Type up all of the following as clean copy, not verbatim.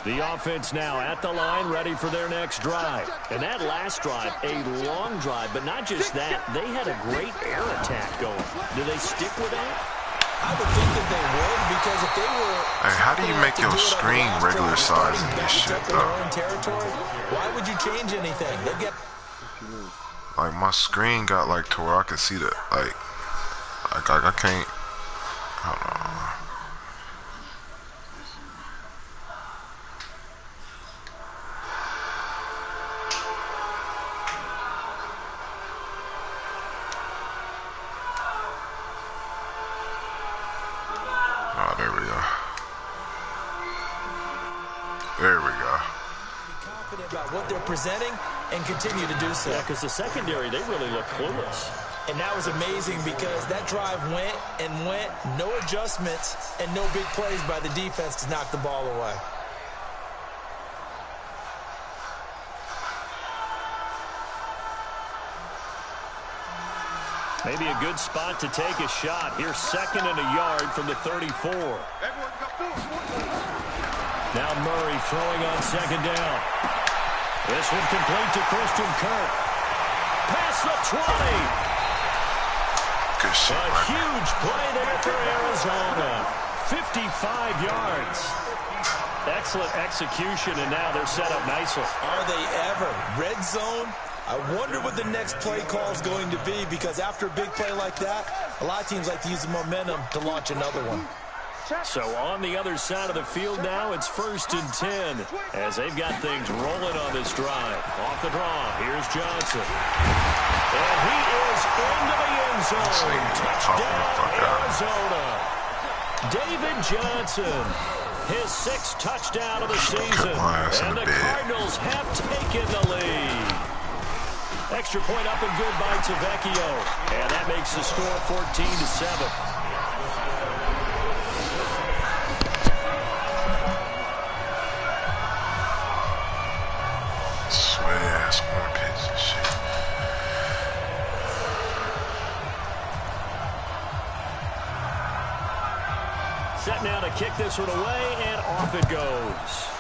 The offense now at the line, ready for their next drive. And that last drive, a long drive, but not just that. They had a great air attack going. Do they stick with that? I would think that they would, because if they were... Hey, how do you make your screen regular size in this shit, though? Why would you change anything? They get... Like, my screen got, like, to where I can see the, like I can't... Hold on. Oh, there we go. There we go. Be confident about what they're presenting and continue to do so. Yeah, because the secondary, they really look clueless. And that was amazing because that drive went and went, no adjustments, and no big plays by the defense to knock the ball away. Maybe a good spot to take a shot. Here's 2nd and a yard from the 34. Now Murray throwing on 2nd down. This one complete to Christian Kirk. Past the 20. Good shit, A huge play there for Arizona. 55 yards. Excellent execution, and now they're set up nicely. Are they ever? Red zone? I wonder what the next play call is going to be, because after a big play like that, a lot of teams like to use the momentum to launch another one. So on the other side of the field now, it's 1st and 10 as they've got things rolling on this drive. Off the draw, here's Johnson. And he is into the end zone. Touchdown, Arizona. David Johnson, his 6th touchdown of the season. And the Cardinals have taken the lead. Extra point up and good by Tavecchio. And that makes the score 14-7. Sweat-ass armpits and shit. Set now to kick this one away, and off it goes.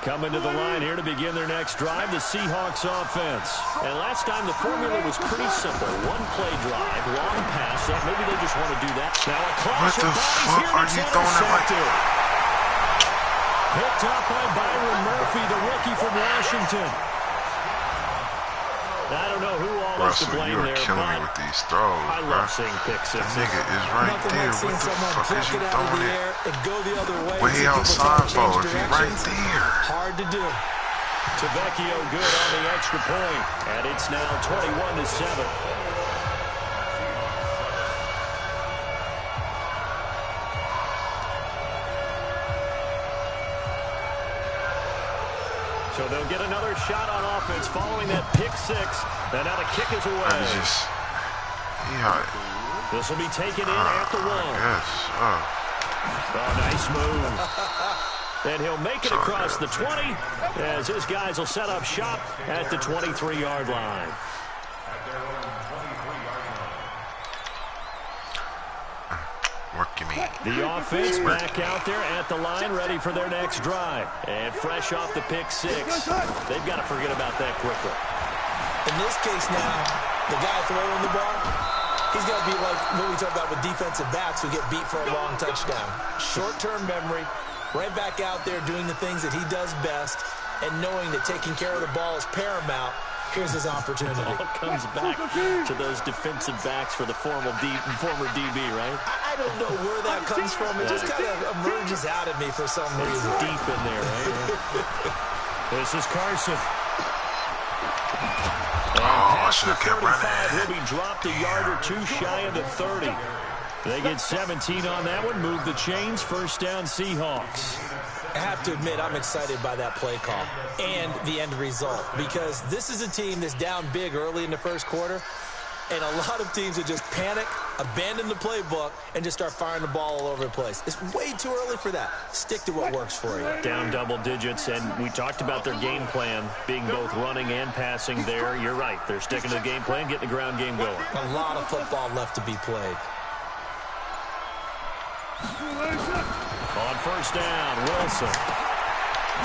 Coming to the line here to begin their next drive, the Seahawks offense. And last time the formula was pretty simple. One play drive, long pass. That maybe they just want to do that. Now a clash of bodies here. Are you throwing it like that? Picked up by Byron Murphy, the rookie from Washington. I don't know who all is to blame you are there, killing me with these throws, I love seeing pick sixes. That nigga is right there. What the fuck is you throwing it? Go the other way. Way outside, bro. If he right there. Hard to do. Tavecchio good on the extra point, and it's now 21-7. So they'll get another shot on offense following that pick six. And now the kick is away. This will be taken in at the 1. Yes. Oh, nice move. And he'll make it across the 20 as his guys will set up shop at the 23-yard line. The offense back out there at the line, ready for their next drive. And fresh off the pick six, they've got to forget about that quickly. In this case now, the guy throwing the ball, he's got to be like what we talk about with defensive backs who get beat for a long touchdown. Short-term memory, right back out there doing the things that he does best, and knowing that taking care of the ball is paramount. Here's his opportunity. It all comes back to those defensive backs for the former DB, right? I don't know where that comes from. It just kind of emerges out of me for some reason. It's deep in there, right? This is Carson. I should have kept running. He'll be dropped a yard or two shy of the 30. They get 17 on that one. Move the chains. First down, Seahawks. I have to admit, I'm excited by that play call and the end result, because this is a team that's down big early in the first quarter, and a lot of teams that just panic, abandon the playbook, and just start firing the ball all over the place. It's way too early for that. Stick to what works for you. Down double digits, and we talked about their game plan being both running and passing there. You're right. They're sticking to the game plan, getting the ground game going. A lot of football left to be played. On first down, Wilson.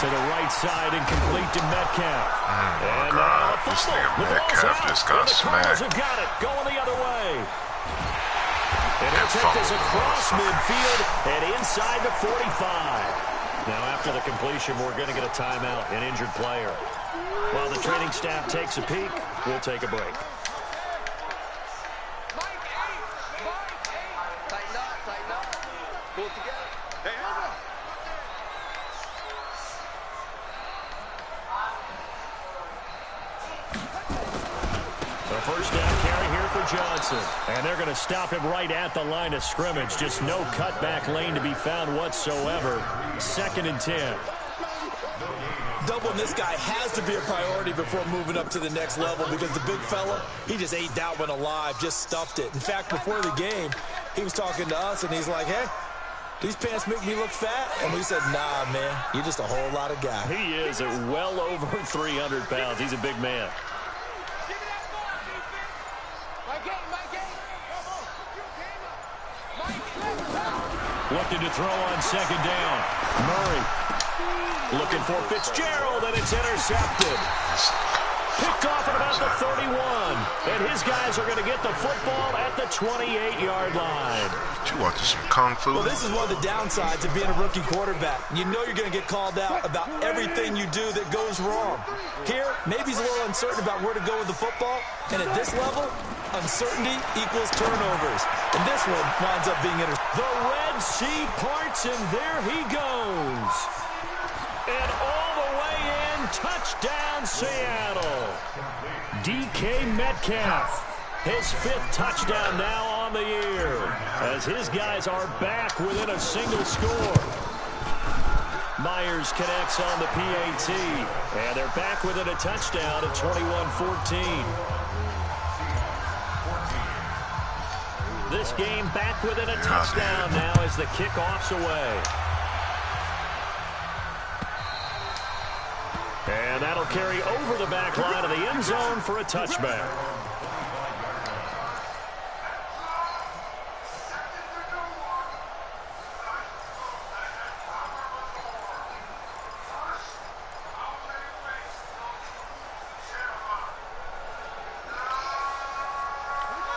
To the right side and complete to Metcalf. Oh, my God. This nigga Metcalf just got smacked. Have got it. Going the other way. And he'll take this across midfield and inside the 45. Now, after the completion, we're going to get a timeout, an injured player. While the training staff takes a peek, we'll take a break. Pull it together. Hey, hold on. The first down carry here for Johnson. And they're going to stop him right at the line of scrimmage. Just no cutback lane to be found whatsoever. 2nd and 10. Doubling this guy has to be a priority before moving up to the next level, because the big fella, he just ate that one alive, just stuffed it. In fact, before the game, he was talking to us, and he's like, hey, these pants make me look fat? And we said, nah, man, you're just a whole lot of guy. He is at well over 300 pounds. He's a big man. Looking to throw on 2nd down. Murray looking for Fitzgerald, and it's intercepted. Picked off at about the 31. And his guys are going to get the football at the 28-yard line. You watching some Kung Fu? Well, this is one of the downsides of being a rookie quarterback. You know you're going to get called out about everything you do that goes wrong. Here, maybe he's a little uncertain about where to go with the football. And at this level, uncertainty equals turnovers. And this one winds up being intercepted. The Red Sea parts, and there he goes. And all the way in, touchdown Seattle. DK Metcalf, his 5th touchdown now on the year, as his guys are back within a single score. Myers connects on the PAT, and they're back within a touchdown at 21-14. This game back within a touchdown now as the kickoff's away. And that'll carry over the back line of the end zone for a touchback.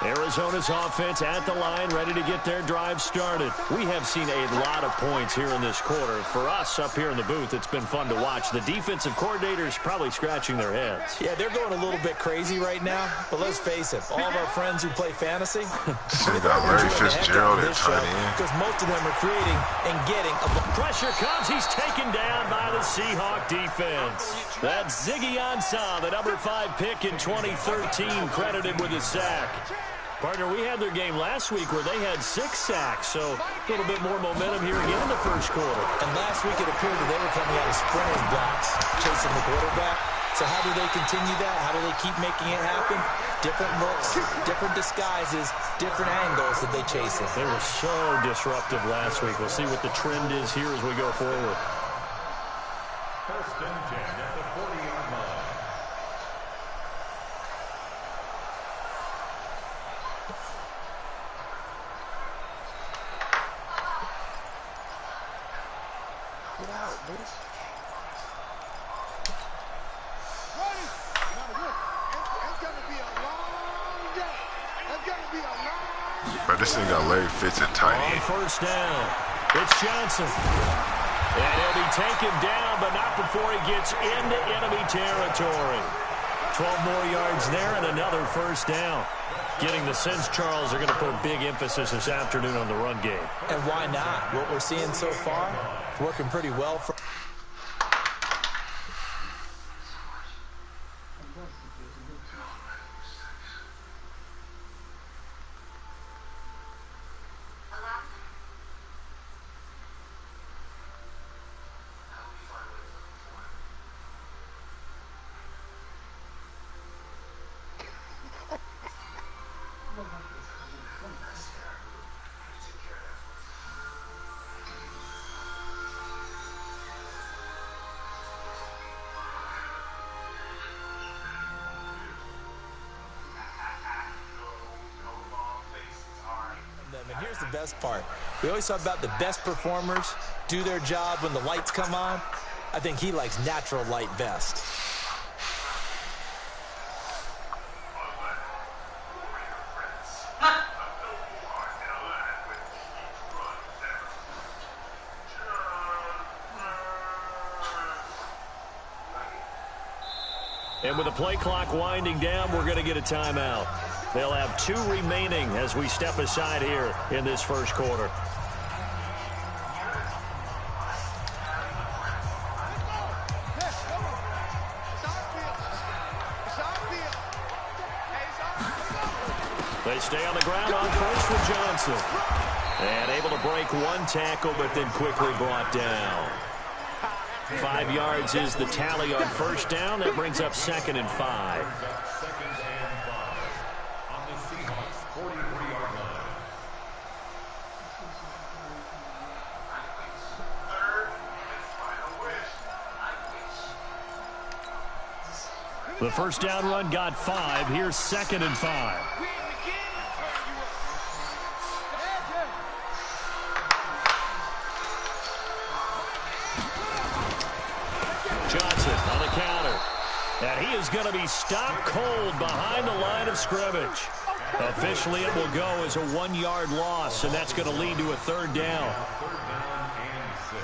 Arizona's offense at the line, ready to get their drive started. We have seen a lot of points here in this quarter. For us up here in the booth, it's been fun to watch. The defensive coordinators probably scratching their heads. Yeah, they're going a little bit crazy right now, but let's face it, all of our friends who play fantasy, they got Larry Fitzgerald at tight end. because most of them are creating and getting a pressure comes. He's taken down by the Seahawk defense. That's Ziggy Ansah, the number 5 pick in 2013, credited with a sack. Partner, we had their game last week where they had 6 sacks, so a little bit more momentum here again in the first quarter. And last week it appeared that they were coming out of sprinter's blocks, chasing the quarterback. So how do they continue that? How do they keep making it happen? Different looks, different disguises, different angles that they chase it. They were so disruptive last week. We'll see what the trend is here as we go forward. First and 10 at the 40-yard line. Get out, bitch. But this thing got Larry Fitz at tight On end. first down, it's Johnson. And he'll be taken down, but not before he gets into enemy territory. 12 more yards there and another first down. Getting the sense, Charles, are going to put a big emphasis this afternoon on the run game. And why not? What we're seeing so far, it's working pretty well for... And here's the best part. We always talk about the best performers do their job when the lights come on. I think he likes natural light best. And with the play clock winding down, we're going to get a timeout. They'll have 2 remaining as we step aside here in this first quarter. They stay on the ground on first with Johnson. And able to break 1 tackle, but then quickly brought down. 5 yards is the tally on first down. That brings up 2nd and 5. On the Seahawks 43-yard line. The first down run got 5. Here's 2nd and 5. Johnson on the counter. And he is going to be stopped cold behind the line of scrimmage. Officially, it will go as a 1-yard loss, and that's going to lead to a 3rd down.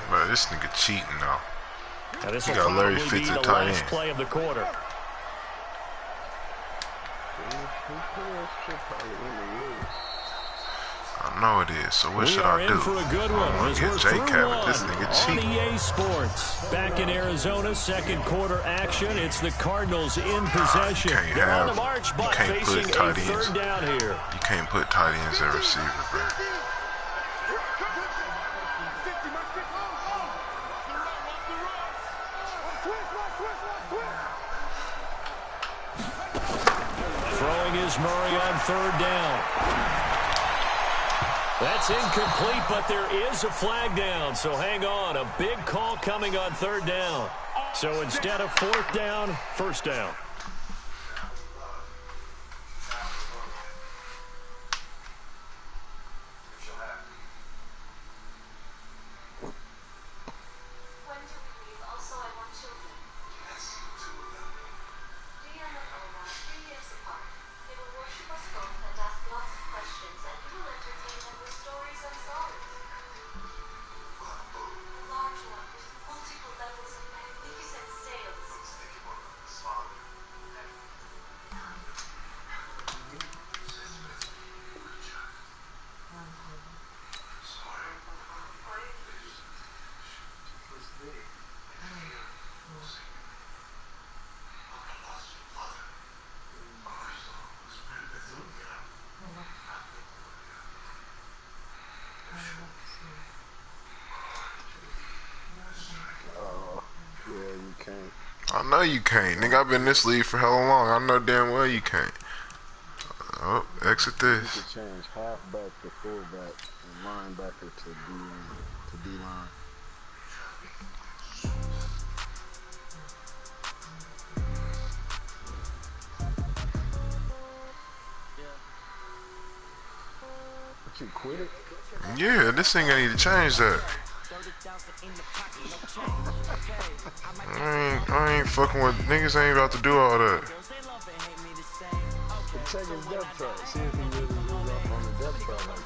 Man, this nigga cheating now. And this He will got Larry probably be Fitz the at tight last end. play of the quarter. I know it is, so what should I do? We are in for a good one I'm as gonna we're get J through Cat one with this nigga on cheating. EA Sports. Back in Arizona, 2nd quarter action. It's the Cardinals in possession. They're on the march, but facing a 3rd down here. You can't put tight ends at receiver, bro. Throwing is Murray on 3rd down. That's incomplete, but there is a flag down, so hang on. A big call coming on 3rd down. So instead of 4th down, 1st down. I know you can't. Nigga, I've been in this league for hella long. I know damn well you can't. Oh, exit this. You could change halfback to fullback and linebacker to D-line. But you quit? Yeah, this thing I need to change that. I ain't fucking with niggas. Ain't about to do all that. But check his depth chart. See if he really is up on the depth chart.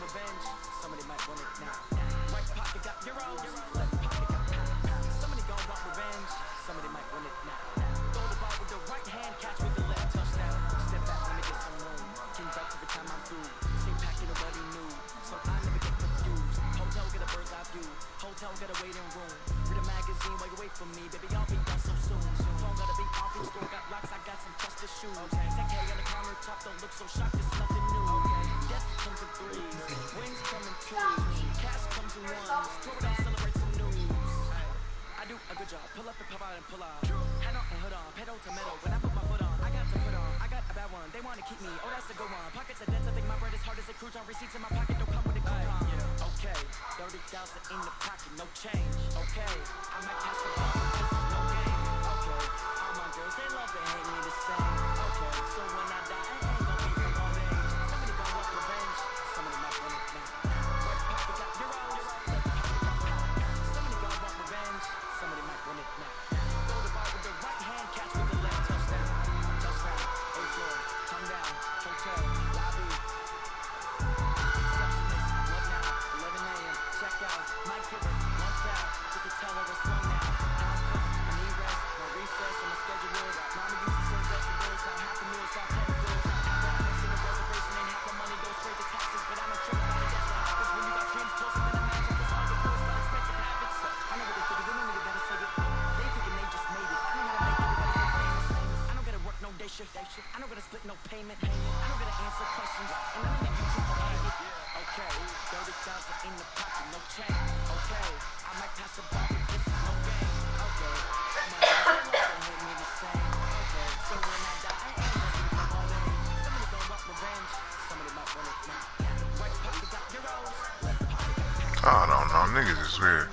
is weird.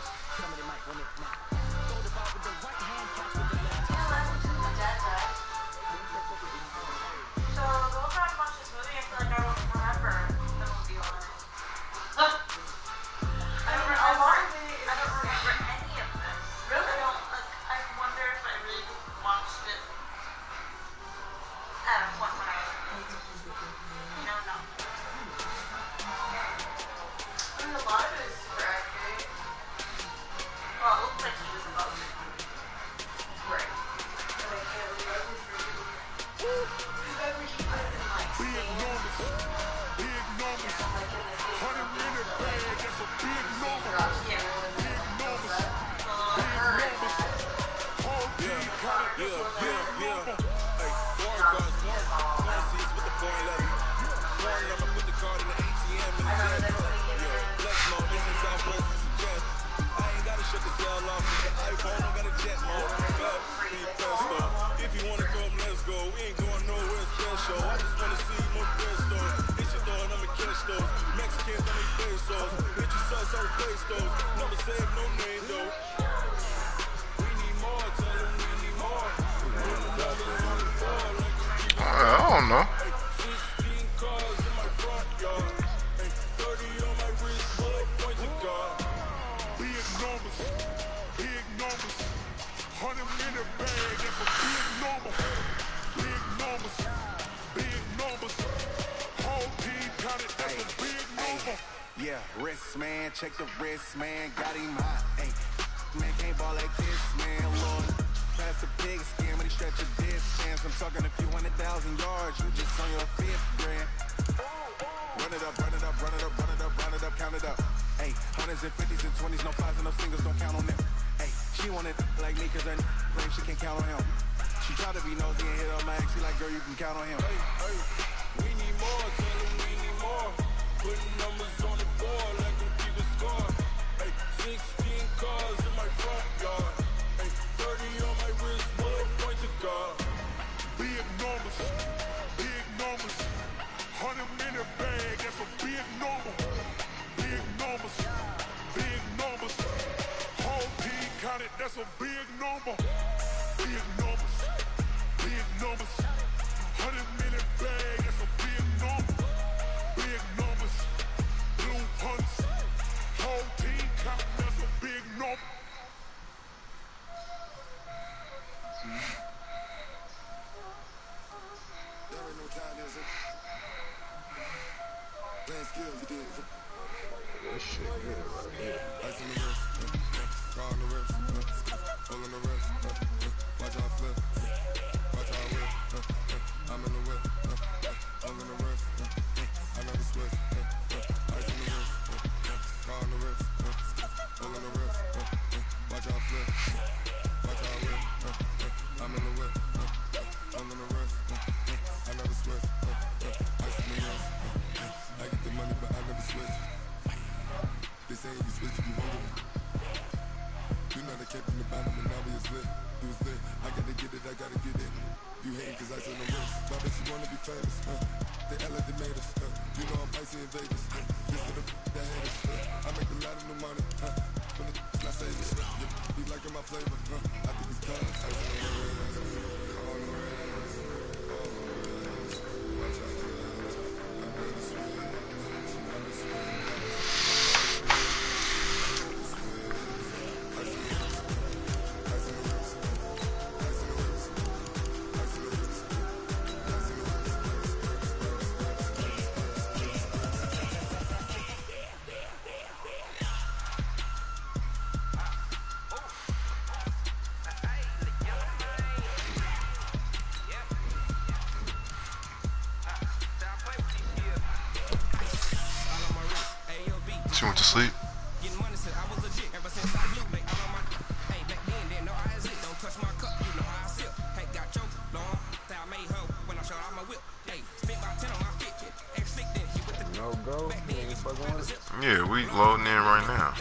I don't know. Yeah, wrist man, check the wrist man, got him hot. Hey, man can't ball like this, man. Lord, pass the pig skin when he stretch a distance. I'm talking a few 100,000 yards, you just on your fifth grand. Run it up, run it up, run it up, run it up, run it up, count it up. Hey, hundreds and fifties and 20s, no fives and no singles, don't count on them. Hey, she wanted like me cause her claim she can count on him. She tried to be nosy and hit her max, she like, girl, you can count on him. Hey, hey, we need more, tell them we need more. Putting numbers on the board like we keep a score. Hey, 16 cars in my front yard. Hey, 30 on my wrist, bullet point to God. Big numbers, 100 minute bag, that's a big number. Big numbers, whole team counted, that's a big number. Big numbers, 100 minute bag, that's a big number. Big numbers, blue hunts, whole team count, that's a big number. There ain't no time, is it? Playing skills, you did. This shit good right here. Ice on the wrist, car on the wrist, pull on the wrist, watch how I flip, watch how I whip, I'm in the whip, I'm in the wrist, I never switch, ice on the wrist, car on the wrist, pull on the wrist, watch how I flip, watch how I whip, I'm in the whip, I'm in the wrist, I never switch, ice on the wrist, I get the money but I never switch. They say you switch if you want it. You know they kept in the bottom and now we is lit. You was lit. I gotta get it, I gotta get it. You hating cause I said no wrist. Why bitch you wanna be famous? They act like they made us. You know I'm icy in Vegas. This to the that haters. I make a lot of new money. When the I say this. Be liking my flavor. I think it's done. Ice on the wrist. On the wrist. On the wrist. Watch out for this. I never switch. Never switch. She went to sleep. No go. Nigga fucking with it. Yeah, we loading in right now.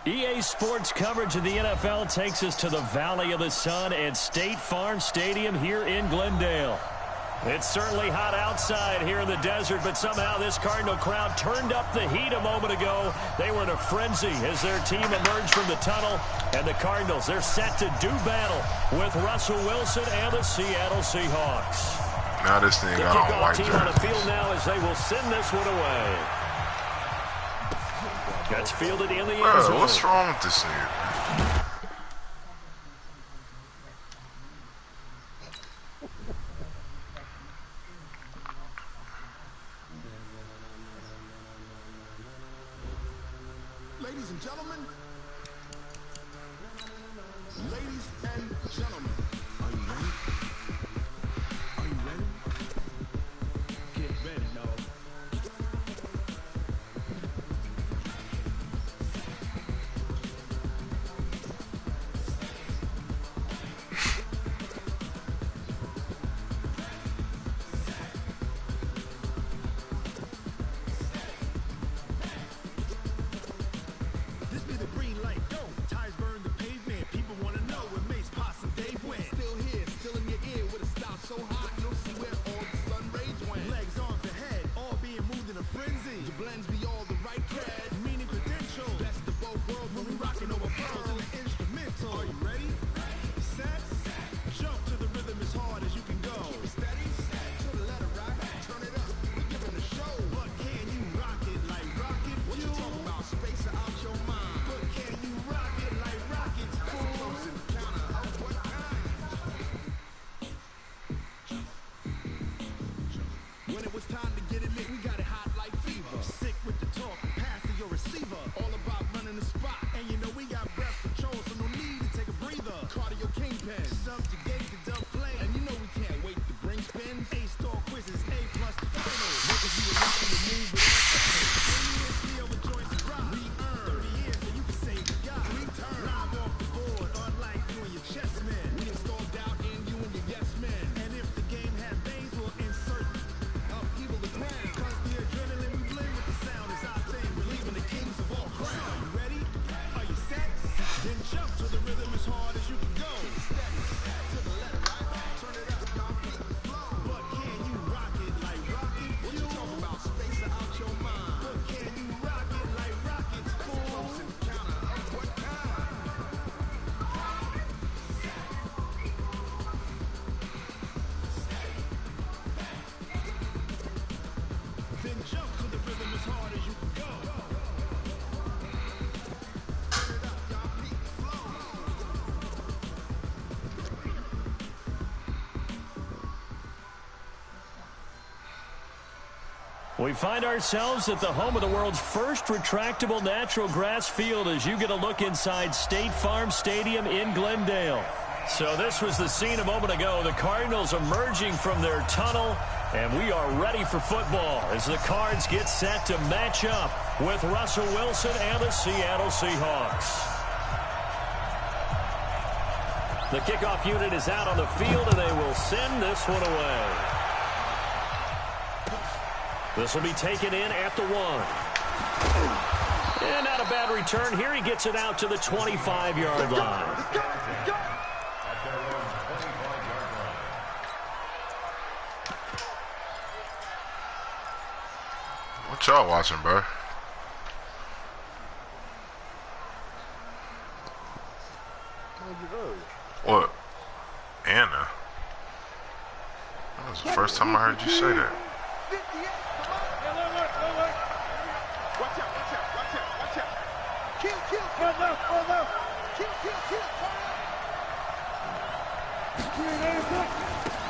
EA Sports coverage of the NFL takes us to the Valley of the Sun at State Farm Stadium here in Glendale. It's certainly hot outside here in the desert, but somehow this Cardinal crowd turned up the heat a moment ago. They were in a frenzy as their team emerged from the tunnel, and the Cardinals, they're set to do battle with Russell Wilson and the Seattle Seahawks. Now this thing got on white team on the field jerseys. now as they will send this one away. That's fielded in the end Bro, zone. what's wrong with this nigga? Ladies and gentlemen. Ladies and gentlemen. Are you ready? Are you ready? Get ready, dog. This be the green light, go. Tires burn the pavement. People want to know where Mace, Possum, Dave went. Still here, still in your ear with a stop so hot you'll see where all the sun rays went. Legs on the head, all being moved in a frenzy. The blends be all the right cred, meaning credential. Best of both worlds when we rockin' over pearls in the instrumental. Are you ready? Set, jump to the rhythm as hard as you can go. Keep it steady, to the letter right, turn it up. We're giving a show, but can you rock it like rocket? What you talking about? Space out your mind. But can you rock it like rockets? Close and counter of what kind? When it was time to get it lit, we got it hot like fever. Sick with the talk, pass to your receiver. All about running the spot, and you know we got breath control, so no need to take a breather. Cardio kingpin, subjugate the dumb play, and you know we can't wait to bring spins. A-star quizzes, A+ the final. Niggas you elite on the move with all finals. 20 years Leo with joints and rock. We earn 30 years, so you can say we got. Return, live off the board, unlike you and your chess men. We installed doubt in you and your yes men. And if the game had veins, we'll insert upheaval the ground. Cause the adrenaline we blend with the sound is our thing. We're leaving the kings of all crown. Are you ready? Are you set? Then jump to the rhythm as hard as you can go. Steady, to the letter right. Turn it up, y'all beat the flow. But can you rock it like rockets? What you talking about? Space out your mind. But can you rock it like rockets? Close and counter of what kind? Then jump to the rhythm as hard as you can go. Turn it up, y'all beat the flow. We find ourselves at the home of the world's first retractable natural grass field as you get a look inside State Farm Stadium in Glendale. So this was the scene a moment ago. The Cardinals emerging from their tunnel, and we are ready for football as the Cards get set to match up with Russell Wilson and the Seattle Seahawks. The kickoff unit is out on the field, and they will send this one away. This will be taken in at the 1. And not a bad return here. He gets it out to the 25-yard line. What y'all watching, bro? How'd you heard? What? Anna? That was the first time I heard you say that. Watch out, watch out, watch out, watch out. Kill.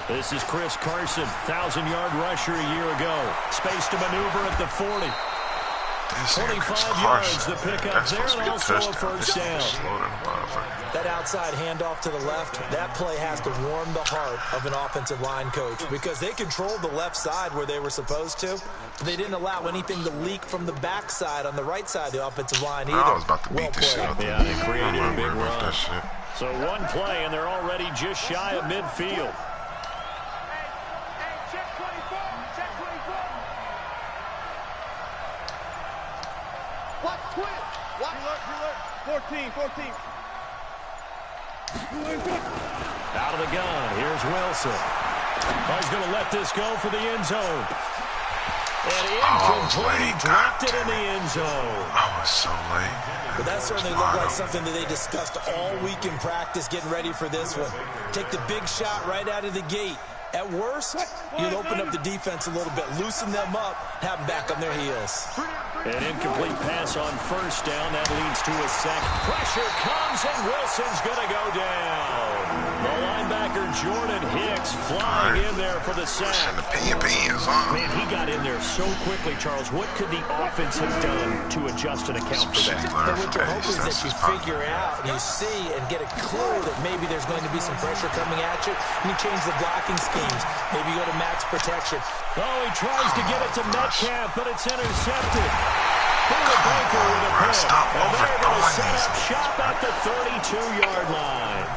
This is Chris Carson, 1,000-yard rusher a year ago. Space to maneuver at the 40. This nigga 25 Carson, yards to pick man, up that's there, supposed to and be a also a touchdown. first down. Slow than a motherfucker. That outside handoff to the left, that play has to warm the heart of an offensive line coach because they controlled the left side where they were supposed to. They didn't allow anything to leak from the backside on the right side of the offensive line either. I was about to beat Well the shit played. out of Yeah, them. they created a big run. That shit. So one play, and they're already just shy of midfield. Check 24. Watch twitch. Watch. Look. 14. Out of the gun. Here's Wilson. Oh, he's going to let this go for the end zone. And incomplete. He dropped it in the end zone. Oh, it's so late. But that certainly looked like something that they discussed all week in practice, getting ready for this one. Take the big shot right out of the gate. At worst, you'll open up the defense a little bit, loosen them up, have them back on their heels. An incomplete pass on first down. That leads to a sack. Pressure comes, and Wilson's going to go down. The linebacker, Jordan Hicks, flying in there for the sack. Man, he got in there so quickly, Charles. What could the offense have done to adjust and account for that? But what you're hoping is that you figure out, you see, and get a clue that maybe there's going to be some pressure coming at you, and you change the blocking schemes. Maybe go to max protection. Oh, he tries to get it to Metcalf, but it's intercepted. Buda Baker with a pick. And they're going to set up shop at the 32-yard line.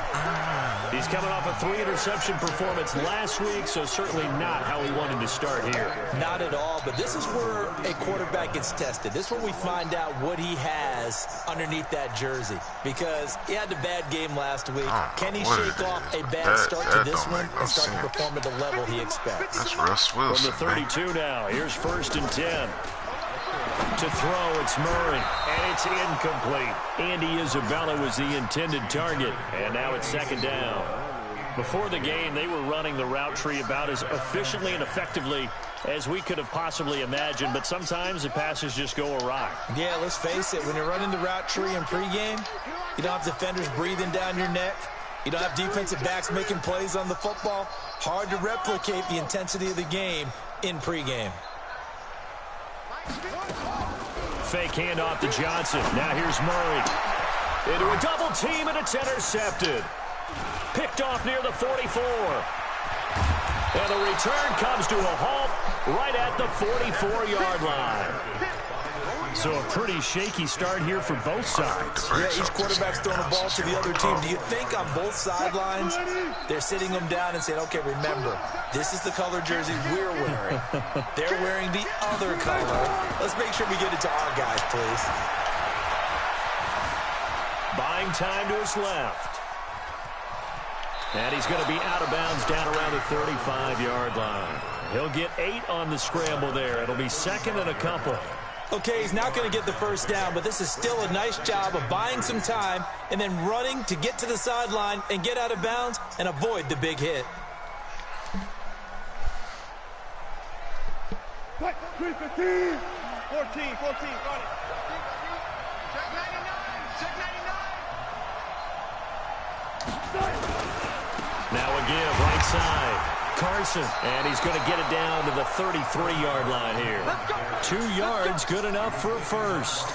He's coming off a 3-interception performance last week, so certainly not how he wanted to start here. Not at all, but this is where a quarterback gets tested. This is where we find out what he has underneath that jersey, because he had a bad game last week. Can he shake off a bad start to this one and start to perform at the level he expects? That's Russ Wilson. From the 32 now, here's 1st and 10. To throw, it's Murray, and it's incomplete. Andy Isabella was the intended target, and now it's 2nd down. Before the game, they were running the route tree about as efficiently and effectively as we could have possibly imagined, but sometimes the passes just go awry. Yeah, let's face it, when you're running the route tree in pregame, you don't have defenders breathing down your neck. You don't have defensive backs making plays on the football. Hard to replicate the intensity of the game in pregame. Fake handoff to Johnson. Now here's Murray. Into a double team, and it's intercepted. Picked off near the 44. And the return comes to a halt right at the 44-yard line. So a pretty shaky start here for both sides. Yeah, each quarterback's throwing a ball to the other team. Do you think on both sidelines they're sitting them down and saying, okay, remember, this is the color jersey we're wearing. They're wearing the other color. Let's make sure we get it to our guys, please. Buying time to his left. And he's going to be out of bounds down around the 35-yard line. He'll get 8 on the scramble there. It'll be 2nd and a couple. Okay, he's not going to get the first down, but this is still a nice job of buying some time and then running to get to the sideline and get out of bounds and avoid the big hit. 14, got it. Now a give, right side. Carson, and he's going to get it down to the 33-yard line here. 2 yards, good enough for a first.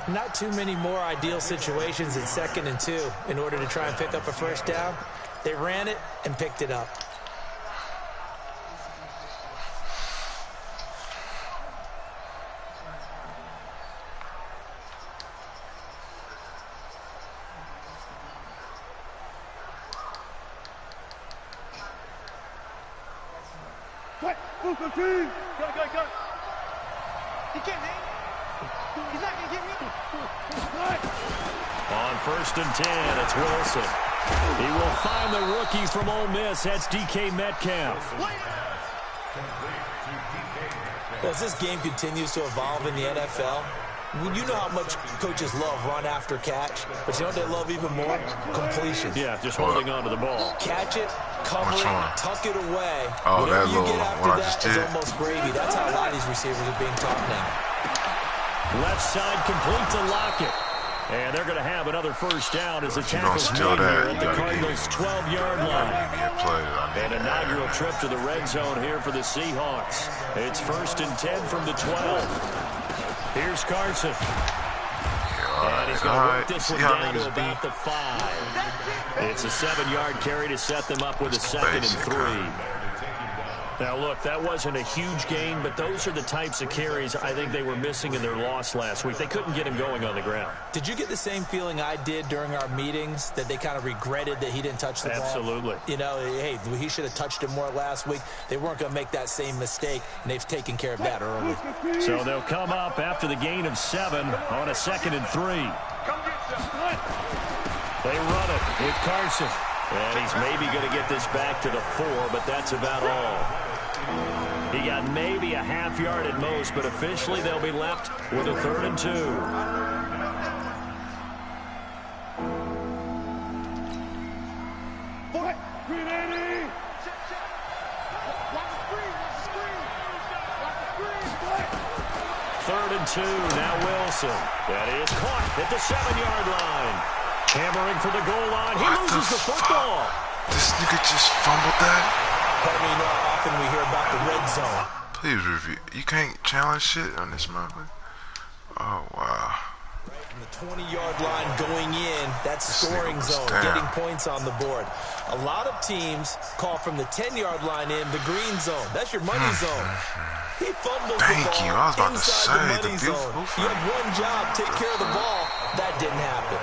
Not too many more ideal situations in 2nd and 2 in order to try and pick up a first down. They ran it and picked it up. Go. He can't hang. He's not going to get me. On 1st and 10, it's Wilson. He will find the rookie from Ole Miss. That's DK Metcalf. Well, as this game continues to evolve in the NFL, you know how much coaches love run after catch, but you know what they love even more? Completion. Yeah, just holding on to the ball. Catch it, cover it, tuck it away. Oh, whatever that you little get after one I that just is did. almost gravy. That's how a lot of these receivers are being taught now. Left side complete to Lockett. And they're going to have another first down as the tackle's steal made here that, at the Cardinals' 12-yard line. An inaugural trip to the red zone here for the Seahawks. It's 1st and 10 from the 12. Here's Carson. And he's going to work this one down to about the 5. It's a 7-yard carry to set them up with a 2nd and 3. Now, look, that wasn't a huge gain, but those are the types of carries I think they were missing in their loss last week. They couldn't get him going on the ground. Did you get the same feeling I did during our meetings, that they kind of regretted that he didn't touch the ball? Absolutely. You know, hey, he should have touched it more last week. They weren't going to make that same mistake, and they've taken care of that early. So they'll come up after the gain of 7 on a 2nd and 3. They run it with Carson. And he's maybe going to get this back to the 4, but that's about all. He got maybe a half yard at most, but officially they'll be left with a 3rd and 2. Third and 2, now Wilson. That is caught at the 7-yard line. Hammering for the goal line. He loses the football. This nigga just fumbled that? Pardon me, you know how often we hear about the red zone. Please review. You can't challenge shit on this mother. Oh, wow. Right from the 20-yard line going in, that's This scoring nigga was zone, down. getting points on the board. A lot of teams call from the 10-yard line in the green zone. That's your money zone. He fumbles Thank the ball you. I was about to inside say, the the money beautiful zone. fight. You have one job, take care of the ball. That didn't happen.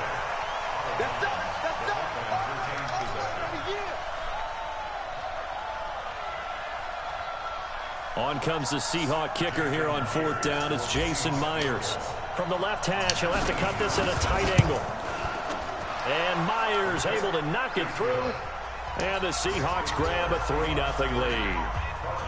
On comes the Seahawk kicker here on 4th down. It's Jason Myers. From the left hash, he'll have to cut this at a tight angle. And Myers able to knock it through. And the Seahawks grab a 3-0 lead.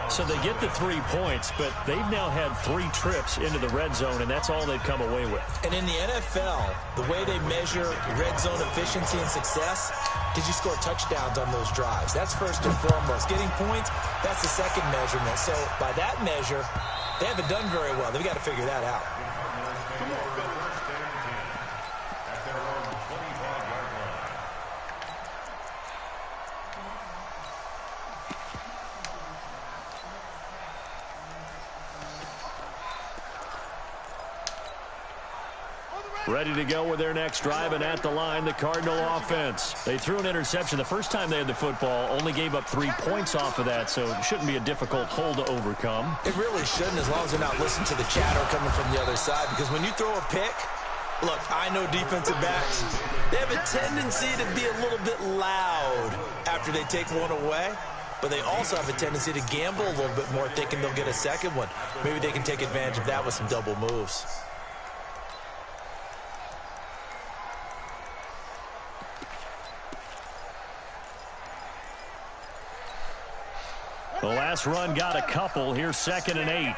So they get the 3 points, but they've now had 3 trips into the red zone, and that's all they've come away with. And in the NFL, the way they measure red zone efficiency and success, did you score touchdowns on those drives? That's first and foremost. Getting points, that's the second measurement. So by that measure, they haven't done very well. They've got to figure that out. Ready to go with their next drive, and at the line, the Cardinal offense. They threw an interception the first time they had the football, only gave up 3 points off of that, so it shouldn't be a difficult hole to overcome. It really shouldn't, as long as they're not listening to the chatter coming from the other side, because when you throw a pick, look, I know defensive backs, they have a tendency to be a little bit loud after they take one away, but they also have a tendency to gamble a little bit more, thinking they'll get a second one. Maybe they can take advantage of that with some double moves. The last run got a couple. Here's 2nd and 8.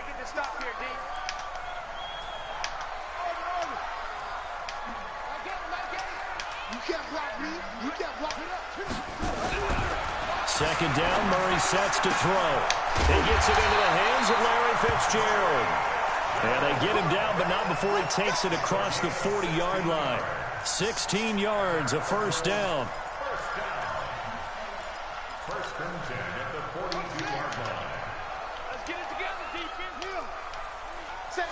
Second down, Murray sets to throw. He gets it into the hands of Larry Fitzgerald. And they get him down, but not before he takes it across the 40-yard line. 16 yards, a first down. First and 10 at the 42-yard line. Let's get it together, defense. Set.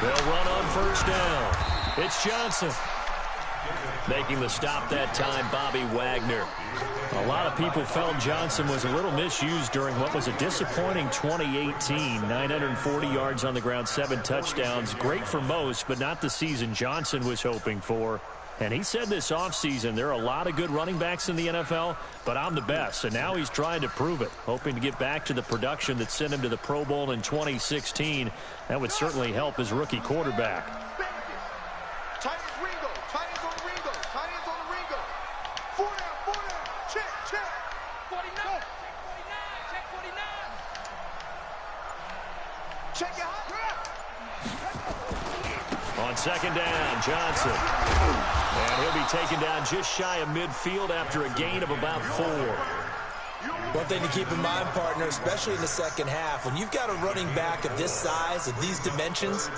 They'll run on first down. It's Johnson. Making the stop that time, Bobby Wagner. A lot of people felt Johnson was a little misused during what was a disappointing 2018. 940 yards on the ground, 7 touchdowns. Great for most, but not the season Johnson was hoping for. And he said this offseason, there are a lot of good running backs in the NFL, but I'm the best. And now he's trying to prove it, hoping to get back to the production that sent him to the Pro Bowl in 2016. That would certainly help his rookie quarterback. Tight ends Ringo. Tight ends on the Ringo. Tight ends on the Ringo. 4 down. Check. 49. Check 49. Check it hot. On second down, Johnson. And he'll be taken down just shy of midfield after a gain of about 4. One thing to keep in mind, partner, especially in the second half, when you've got a running back of this size, of these dimensions,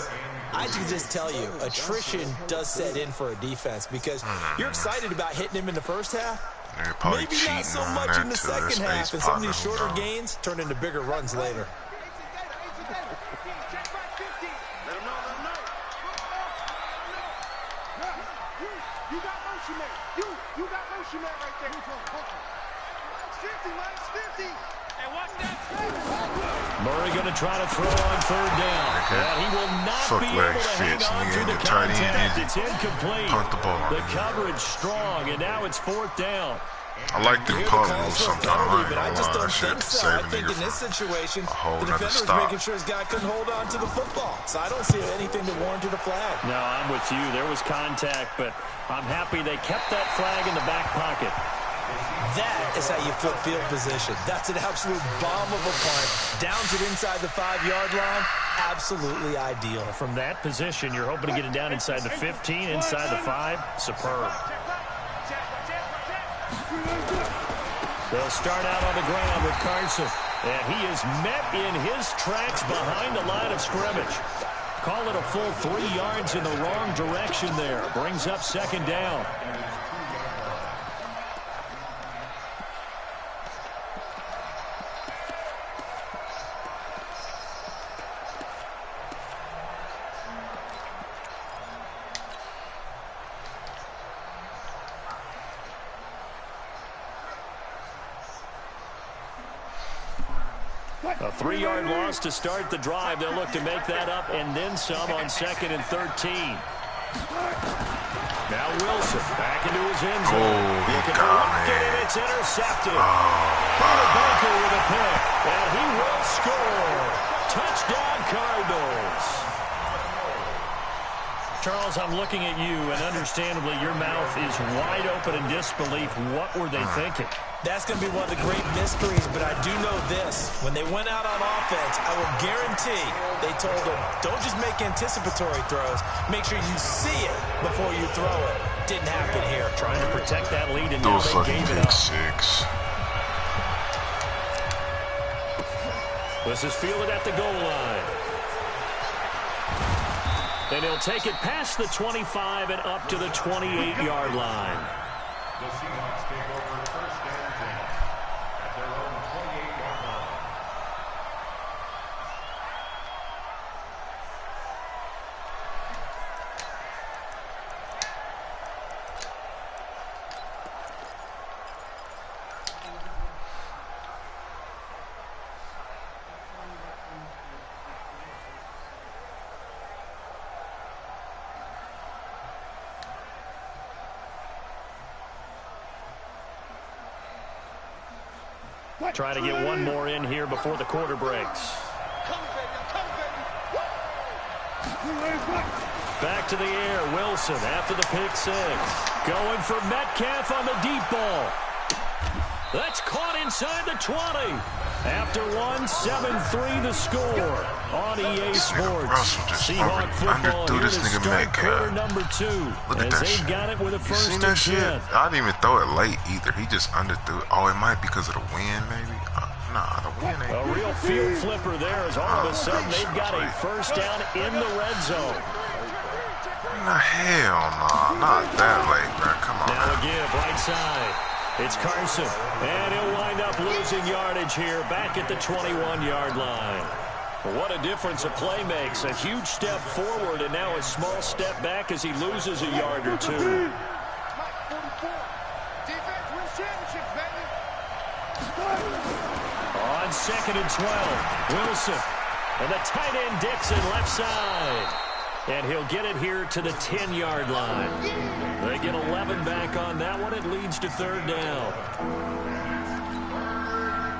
I can just tell you, attrition does set in for a defense because you're excited about hitting him in the first half. Maybe not so much in the second half, and some of these shorter gains turn into bigger runs later. You got motion man. You got motion man right there. -50, -50. Murray going to try to throw on third down. And he will not be able to hang on to the contact. It's incomplete. Punt the ball. The coverage strong, and now it's fourth down. I like them punt moves sometimes. I just don't think so. I Save a think nigga in this from situation, a whole the nother defender was stop. making sure his guy couldn't hold on to the football. So I don't see anything that warranted a flag. No, I'm with you. There was contact, but I'm happy they kept that flag in the back pocket. That is how you flip field position. That's an absolute bomb of a punt. Downs it inside the 5-yard line. Absolutely ideal. From that position, you're hoping to get it down inside the 15, inside the 5. Superb. They'll start out on the ground with Carson. And he is met in his tracks behind the line of scrimmage. Call it a full 3 yards in the wrong direction there. Brings up second down. A 3-yard loss to start the drive. They'll look to make that up and then some on 2nd and 13. Now Wilson back into his end zone. Oh, he Looking got for me. and it's intercepted. Oh, Baker with a pick, and he will score. Touchdown Cardinals. Charles, I'm looking at you, and understandably your mouth is wide open in disbelief. What were they thinking? That's going to be one of the great mysteries, but I do know this. When they went out on offense, I will guarantee they told them, don't just make anticipatory throws. Make sure you see it before you throw it. Didn't happen here. Trying to protect that lead, and now those they fucking gave it pick up. 6. This is fielded at the goal line. And he'll take it past the 25 and up to the 28-yard line. The Seahawks take over first and 10 at their own 28-yard line. Try to get one more in here before the quarter breaks. Back to the air, Wilson after the pick 6. Going for Metcalf on the deep ball. That's caught inside the 20. After 1, 7-3 the score on EA Sports. Russell just Seahawk football underthrew here this to nigga start Metcalf. quarter number 2. Look at as that they've shit. got it with a You first seen and that shit? 10. I didn't even throw it late either. He just underthrew it. Oh, it might be because of the wind, maybe? Nah, the wind ain't. A real field flipper there as all of a sudden they've got a first down in the red zone. Nah, hell nah. Not that late, bro. Come on, Now a man. give right side. It's Carson, and he'll wind up losing yardage here back at the 21-yard line. What a difference a play makes. A huge step forward and now a small step back as he loses a yard or two. On 2nd and 12, Wilson. And the tight end Dixon left side. And he'll get it here to the 10-yard line. They get 11 back on that one. It leads to third down.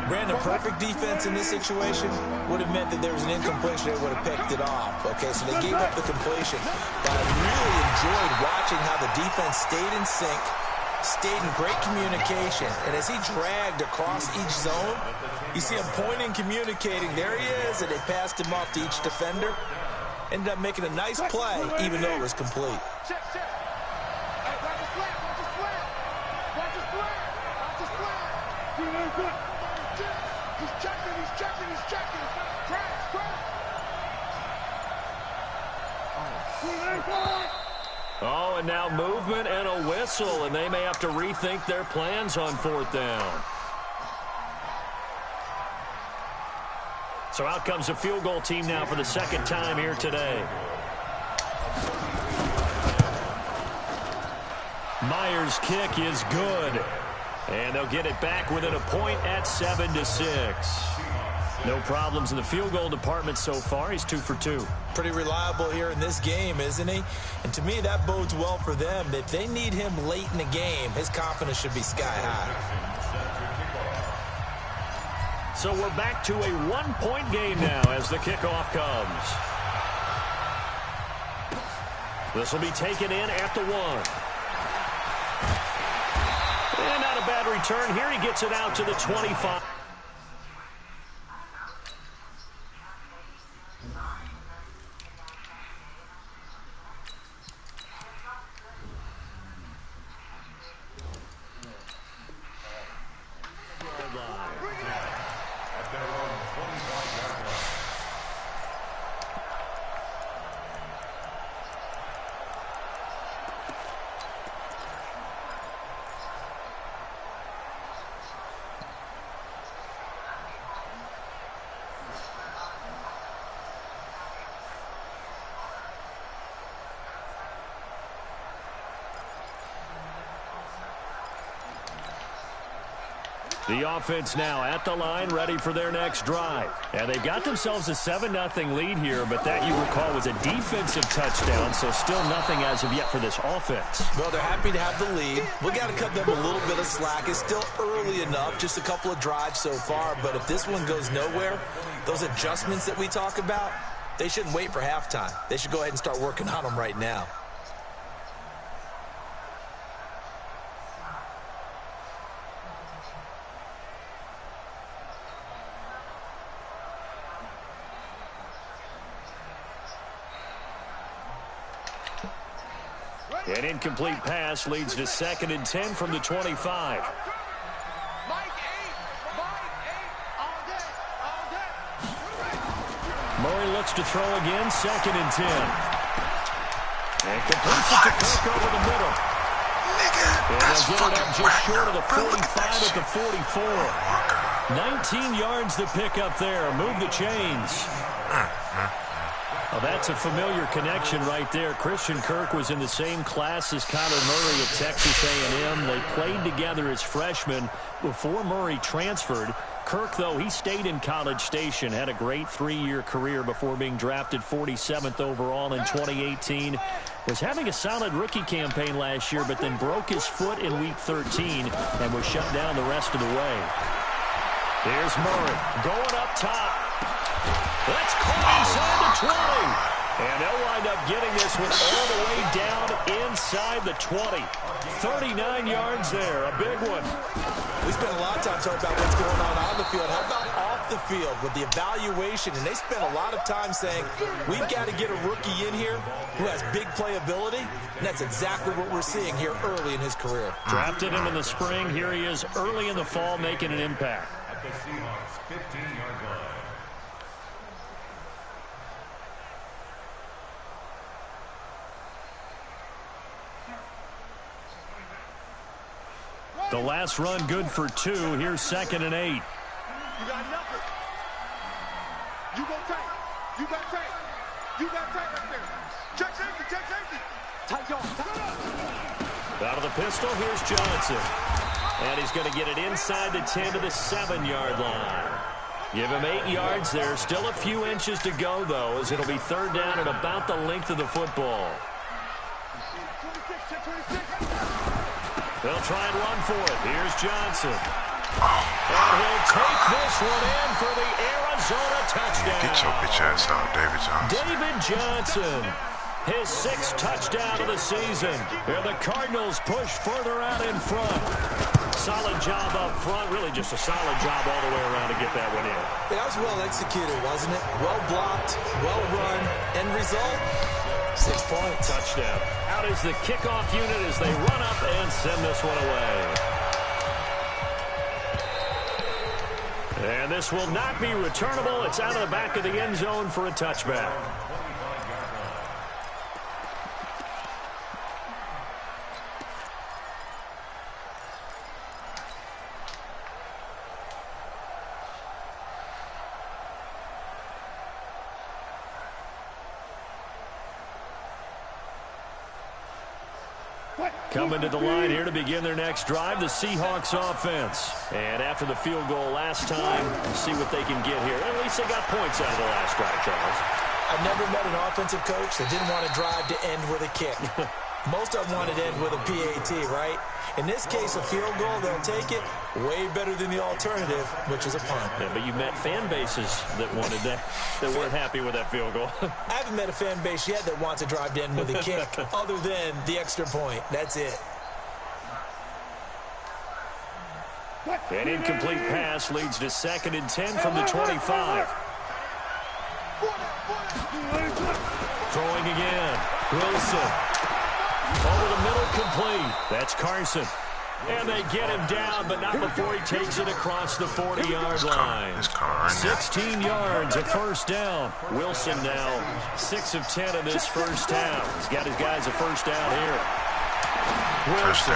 Brandon, perfect defense in this situation would have meant that there was an incompletion. They would have picked it off. Okay, so they gave up the completion. But I really enjoyed watching how the defense stayed in sync, stayed in great communication. And as he dragged across each zone, you see him pointing, communicating. There he is, and they passed him off to each defender. Ended up making a nice play, even though it was complete. Check. Hey, watch his flag. Watch his flag. He's checking. Oh, and now movement and a whistle, and they may have to rethink their plans on fourth down. So out comes the field goal team now for the second time here today. Myers' kick is good. And they'll get it back within a point at 7-6. No problems in the field goal department so far. He's 2 for 2. Pretty reliable here in this game, isn't he? And to me, that bodes well for them. If they need him late in the game, his confidence should be sky high. So we're back to a one-point game now as the kickoff comes. This will be taken in at the 1. And not a bad return here. He gets it out to the 25. The offense now at the line, ready for their next drive. And they've got themselves a 7-0 lead here, but that, you recall, was a defensive touchdown, so still nothing as of yet for this offense. Well, they're happy to have the lead. We got to cut them a little bit of slack. It's still early enough, just a couple of drives so far, but if this one goes nowhere, those adjustments that we talk about, they shouldn't wait for halftime. They should go ahead and start working on them right now. An incomplete pass leads to 2nd and 10 from the 25. Murray looks to throw again, 2nd and 10. And completes it to Kirk over the middle. And they'll get it up just short of the 45 at the 44. 19 yards to pick up there. Move the chains. Well, that's a familiar connection right there. Christian Kirk was in the same class as Kyler Murray at Texas A&M. They played together as freshmen before Murray transferred. Kirk, though, he stayed in College Station, had a great 3-year career before being drafted 47th overall in 2018. Was having a solid rookie campaign last year, but then broke his foot in Week 13 and was shut down the rest of the way. Here's Murray going up top. That's caught inside the 20. And they'll wind up getting this one all the way down inside the 20. 39 yards there, a big one. We spent a lot of time talking about what's going on the field. How about off the field with the evaluation? And they spent a lot of time saying, we've got to get a rookie in here who has big playability. And that's exactly what we're seeing here early in his career. Drafted him in the spring. Here he is early in the fall making an impact. At the Seahawks 15-yard line. The last run good for 2. Here's 2nd and 8. You got nothing. You go tight. You got tight. You got tight right there. Check safety. Check safety. Tight y'all. Out of the pistol, here's Johnson. And he's going to get it inside the 10 to the 7-yard line. Give him 8 yards there. Still a few inches to go, though, as it'll be 3rd down at about the length of the football. 26, check 26. They'll try and run for it. Here's Johnson. And he'll take this one in for the Arizona touchdown. Get your bitch ass out, David Johnson. David Johnson, his 6th touchdown of the season. And the Cardinals push further out in front. Solid job up front. Really just a solid job all the way around to get that one in. That was well executed, wasn't it? Well blocked, well run. End result, 6 points. Touchdown. Out is the kickoff unit as they run up and send this one away. And this will not be returnable. It's out of the back of the end zone for a touchback. Coming to the line here to begin their next drive, the Seahawks offense. And after the field goal last time, see what they can get here. At least they got points out of the last drive, Charles. I've never met an offensive coach that didn't want to drive to end with a kick. Most of them wanted to end with a PAT, right? In this case, a field goal, they'll take it. Way better than the alternative, which is a punt. Yeah, but you met fan bases that wanted that weren't happy with that field goal. I haven't met a fan base yet that wants to drive to end with a kick other than the extra point. That's it. An incomplete pass leads to 2nd and 10 from the 25. Throwing again. Wilson. Over the middle, complete. That's Carson. And they get him down, but not before he takes it across the 40-yard line. 16 yards, a first down. Wilson now 6 of 10 in this first down. He's got his guys a first down here. Wilson.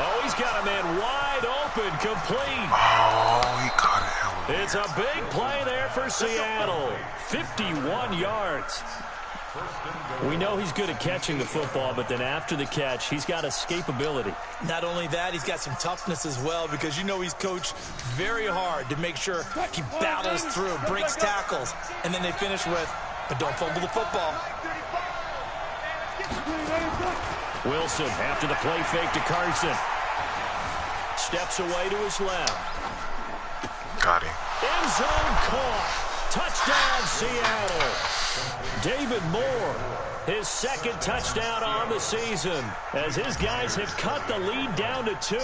Oh, he's got a man wide open, complete. Oh, he caught it. It's a big play there for Seattle. 51 yards. We know he's good at catching the football, but then after the catch, he's got escapability. Not only that, he's got some toughness as well, because you know he's coached very hard to make sure he battles through, breaks tackles, and then they finish with, but don't fumble the football. Wilson, after the play fake to Carson. Steps away to his left. Got him. End zone caught. Touchdown, Seattle. David Moore, his 2nd touchdown on the season, as his guys have cut the lead down to 2.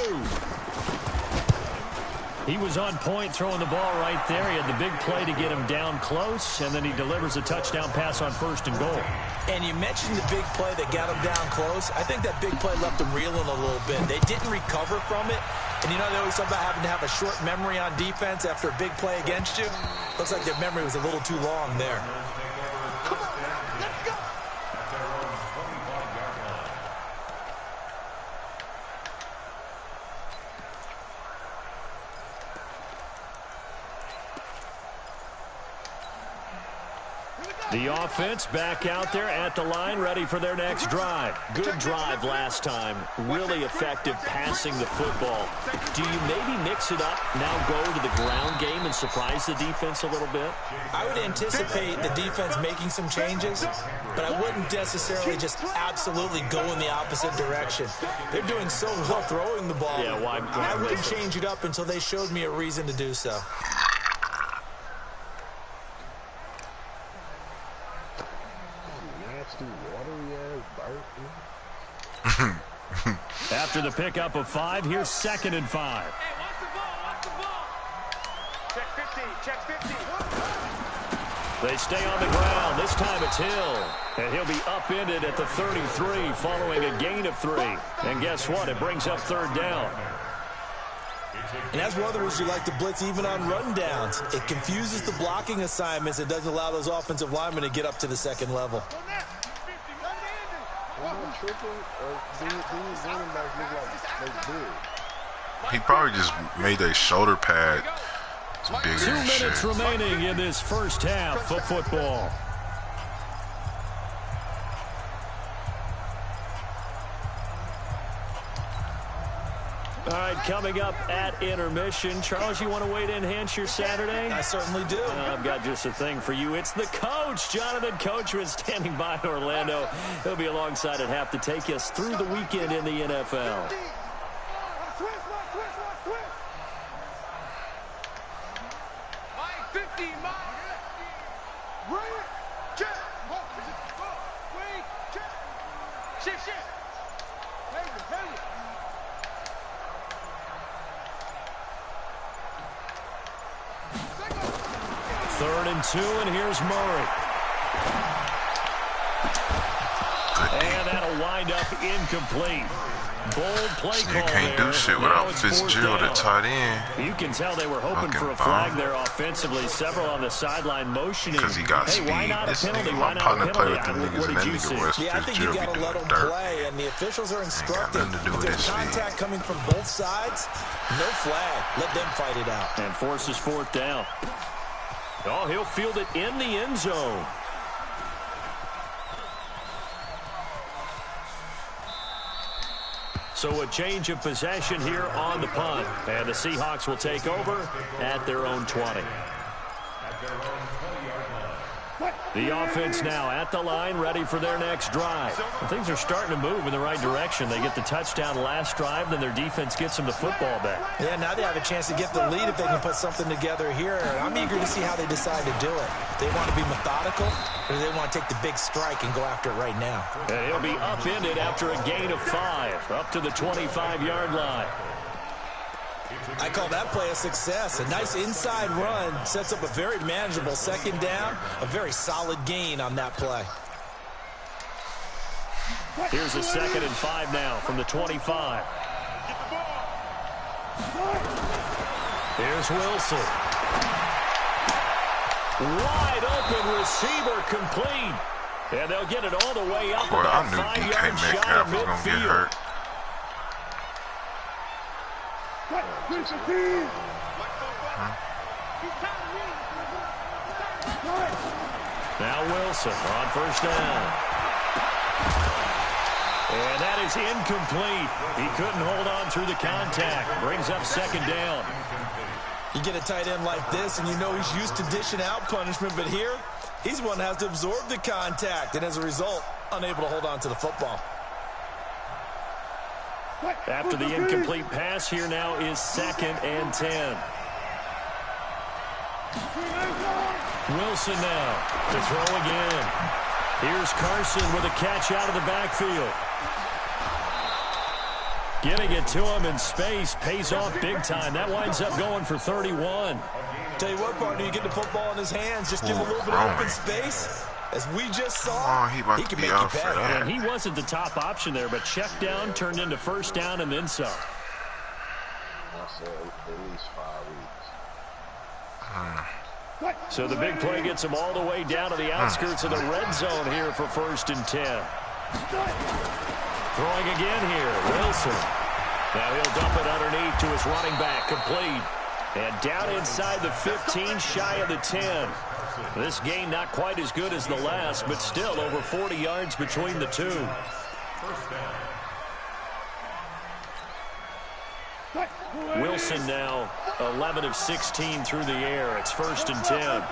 He was on point throwing the ball right there. He had the big play to get him down close, and then he delivers a touchdown pass on 1st and goal. And you mentioned the big play that got him down close. I think that big play left him reeling a little bit. They didn't recover from it. And you know, they always talk about having to have a short memory on defense after a big play against you. Looks like their memory was a little too long there. Come on, let's go. The offense back out there at the line, ready for their next drive. Good drive last time. Really effective passing the football. Do you maybe mix it up, now go to the ground game and surprise the defense a little bit? I would anticipate the defense making some changes, but I wouldn't necessarily just absolutely go in the opposite direction. They're doing so well throwing the ball. Yeah, why I wouldn't change it up until they showed me a reason to do so. After the pickup of 5, here's 2nd and 5. Hey, watch the ball, watch the ball. Check 50, check 50. They stay on the ground. This time it's Hill. And he'll be upended at the 33 following a gain of 3. And guess what? It brings up 3rd down. And that's one of the reasons you like to blitz even on rundowns. It confuses the blocking assignments. It doesn't allow those offensive linemen to get up to the 2nd level. He probably just made a shoulder pad bigger. 2 minutes shit. remaining in this first half of football. All right, coming up at intermission. Charles, you want to wait to enhance your Saturday? I certainly do. I've got just a thing for you. It's the coach, Jonathan Coachman, standing by in Orlando. He'll be alongside at half to take us through the weekend in the NFL. Third and 2, and here's Murray. And that'll wind up incomplete. Bold play You call can't there. do shit Now without it's Fitzgerald 4th down. at tight end. You can tell they were hoping Fucking for a flag bomb. there offensively. Several on the sideline motioning. Because he got hey, why speed. not a This penalty? nigga, Why my not a partner played with penalty? them niggas, What and did that you see? nigga West Yeah, I think you Fitzgerald got to be let doing them dirt. play, and the officials are instructed. nothing to do If with there's his speed. contact coming from both sides, no flag. Let them fight it out. And forces 4th down. Oh, he'll field it in the end zone. So a change of possession here on the punt. And the Seahawks will take over at their own 20. The offense now at the line, ready for their next drive. Well, things are starting to move in the right direction. They get the touchdown last drive, then their defense gets them the football back. Yeah, now they have a chance to get the lead if they can put something together here. I'm eager to see how they decide to do it. They want to be methodical, or do they want to take the big strike and go after it right now? And he'll be upended after a gain of 5, up to the 25-yard line. I call that play a success. A nice inside run sets up a very manageable second down, a very solid gain on that play. Here's a 2nd and 5 now from the 25. Here's Wilson. Wide open receiver complete. And they'll get it all the way up. Boy, I about knew 5 DK yards shy Metcalf of was going to get midfield. hurt. Now Wilson on first down. And that is incomplete. He couldn't hold on through the contact. Brings up 2nd down. You get a tight end like this, and you know he's used to dishing out punishment, but here, he's one that has to absorb the contact, and as a result, unable to hold on to the football. After the incomplete pass, here now is 2nd and 10. Wilson now to throw again. Here's Carson with a catch out of the backfield. Getting it to him in space pays off big time. That winds up going for 31. Tell you what, partner, you get the football in his hands, just give him a little bit of open space. As we just saw, he he can make you pay. And he wasn't the top option there, but check down turned into first down and then some. I said at least 5 weeks. So the big play gets him all the way down to the outskirts of the red zone here for 1st and 10. Throwing again here, Wilson. Now he'll dump it underneath to his running back, complete. And down inside the 15, shy of the 10. This gain not quite as good as the last, but still over 40 yards between the two. Wilson now 11 of 16 through the air. It's 1st and 10.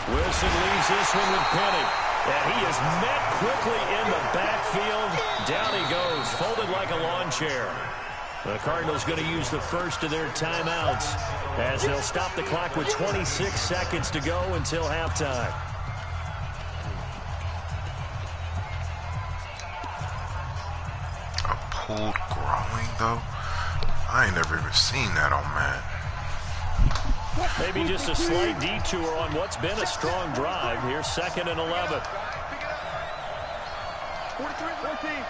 Wilson leaves this one with Penny. And he is met quickly in the backfield. Down he goes, folded like a lawn chair. The Cardinals going to use the first of their timeouts as they'll stop the clock with 26 seconds to go until halftime. A pulled groin, though? I ain't never even seen that on man. Maybe just a slight detour on what's been a strong drive. Here's 2nd and 11. 43-14.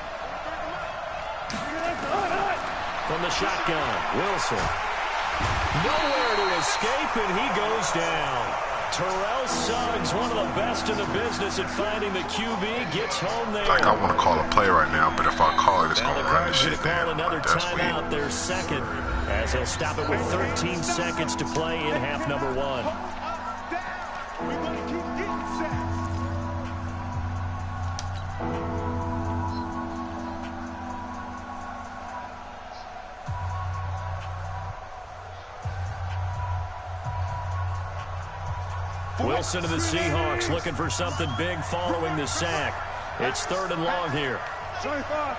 From the shotgun, Wilson. Nowhere to escape, and he goes down. Terrell Suggs, one of the best in the business at finding the QB, gets home there. Like, I want to call a play right now, but if I call it, it's Now going the to run this Cards shit going to call down. another Like, that's timeout, weird. their 2nd, as they'll stop it with 13 seconds to play in half number 1. Everybody keep getting set. Wilson to the Seahawks looking for something big following the sack. It's 3rd and long here. 25.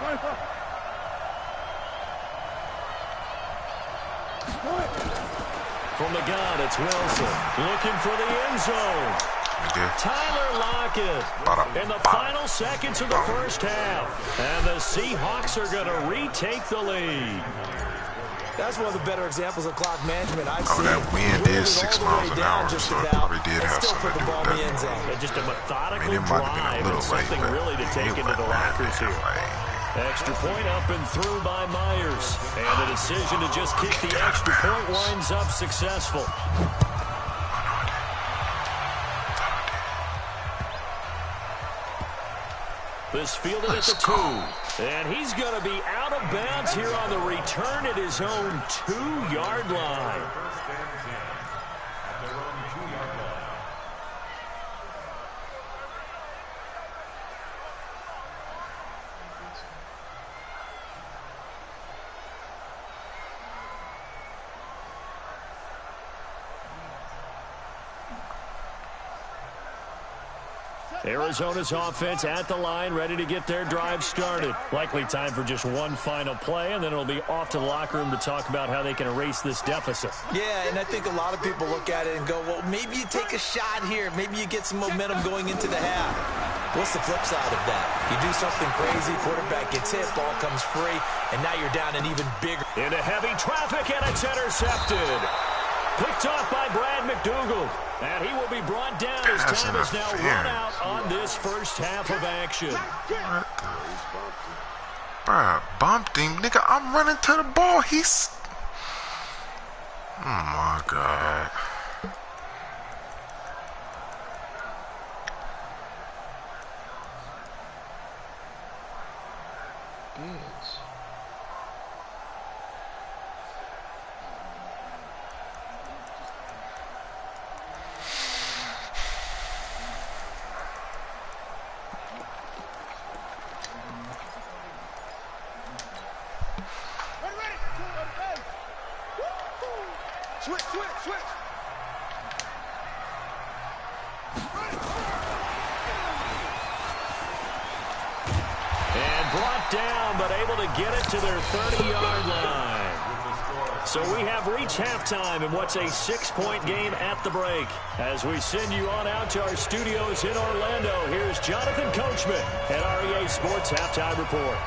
From the gun, it's Wilson looking for the end zone. Tyler Lockett in the final seconds of the first half. And the Seahawks are going to retake the lead. That's one of the better examples of clock management I've Oh, seen. that wind Moving is 6 all the miles way an down hour, just so it about, probably did and have still something put to the do ball with in the end that. zone. And just a methodical I mean, it might have been a drive little and late, something but really to take it into the wasn't lockers that here. late. Extra point up and through by Myers. And the decision to just kick the extra point winds up successful. This fielded at the 2. And he's going to be out of bounds here on the return at his own 2-yard line. Arizona's offense at the line, ready to get their drive started. Likely time for just one final play, and then it'll be off to the locker room to talk about how they can erase this deficit. Yeah, and I think a lot of people look at it and go, well, maybe you take a shot here. Maybe you get some momentum going into the half. What's the flip side of that? You do something crazy, quarterback gets hit, ball comes free, and now you're down an even bigger. Into heavy traffic, and it's intercepted. Picked off by Brad McDougal. And he will be brought down as time is now run out on this first half of action. What the? Bruh, bumped him. Nigga, I'm running to the ball. He's... Oh, my God. Switch. And brought down, but able to get it to their 30-yard line. So we have reached halftime in what's a 6-point game at the break. As we send you on out to our studios in Orlando, here's Jonathan Coachman at REA Sports Halftime Report.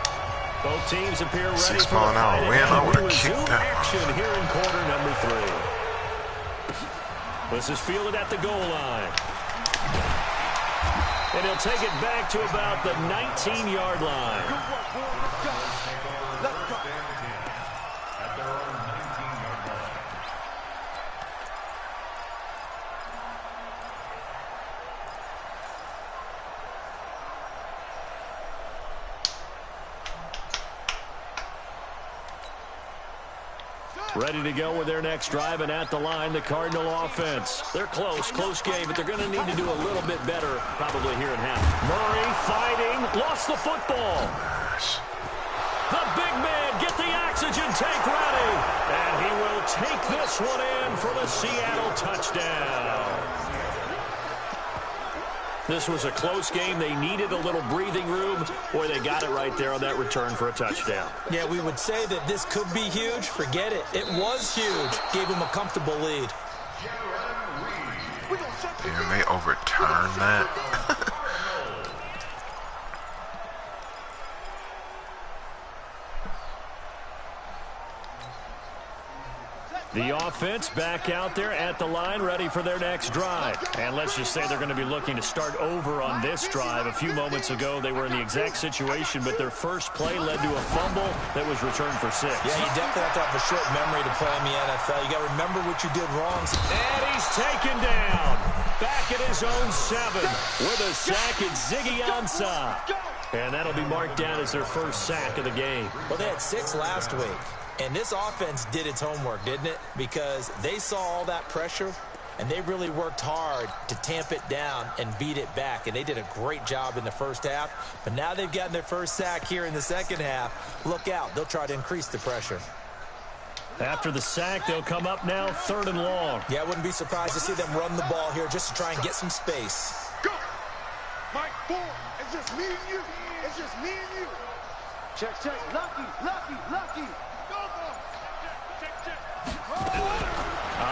Both teams appear ready for the fight ahead. We resume action here in quarter number 3. This is fielded at the goal line. And he'll take it back to about the 19-yard line. At their own 19-yard line. Ready to go with their next drive, and at the line, the Cardinal offense. They're close game, but they're going to need to do a little bit better probably here in half. Murray fighting, lost the football. The big man, get the oxygen tank ready. And he will take this one in for the Seattle touchdown. This was a close game. They needed a little breathing room. Boy, they got it right there on that return for a touchdown. Yeah, we would say that this could be huge. Forget it. It was huge. Gave him a comfortable lead. Damn, they overturned that. The offense back out there at the line, ready for their next drive. And let's just say they're going to be looking to start over on this drive. A few moments ago, they were in the exact situation, but their first play led to a fumble that was returned for 6. Yeah, you definitely have to have a short memory to play in the NFL. You got to remember what you did wrong. And he's taken down. Back at his own 7 with a sack. It's Ziggy Ansah. And that'll be marked down as their first sack of the game. Well, they had 6 last week. And this offense did its homework, didn't it? Because they saw all that pressure, and they really worked hard to tamp it down and beat it back. And they did a great job in the first half. But now they've gotten their first sack here in the second half. Look out. They'll try to increase the pressure. After the sack, they'll come up now 3rd and long. Yeah, I wouldn't be surprised to see them run the ball here just to try and get some space. Go! Mike, 4. It's just me and you. It's just me and you. Check. Lucky.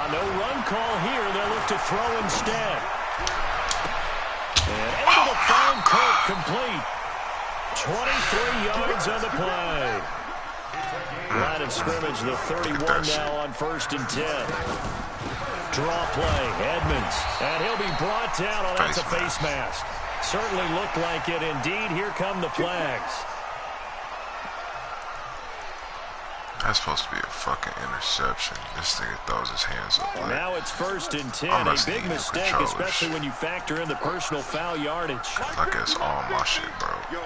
No run call here. They'll look to throw instead. And able to find Kirk complete. 23 yards on the play. Line of scrimmage, the 31 now on 1st and 10. Draw play, Edmonds. And he'll be brought down. Oh, that's a face mask. Certainly looked like it indeed. Here come the flags. That's supposed to be a fucking interception. This nigga throws his hands up. Like, now it's 1st and 10. A big mistake, especially when you factor in the personal foul yardage. I guess all my shit, bro. Yo.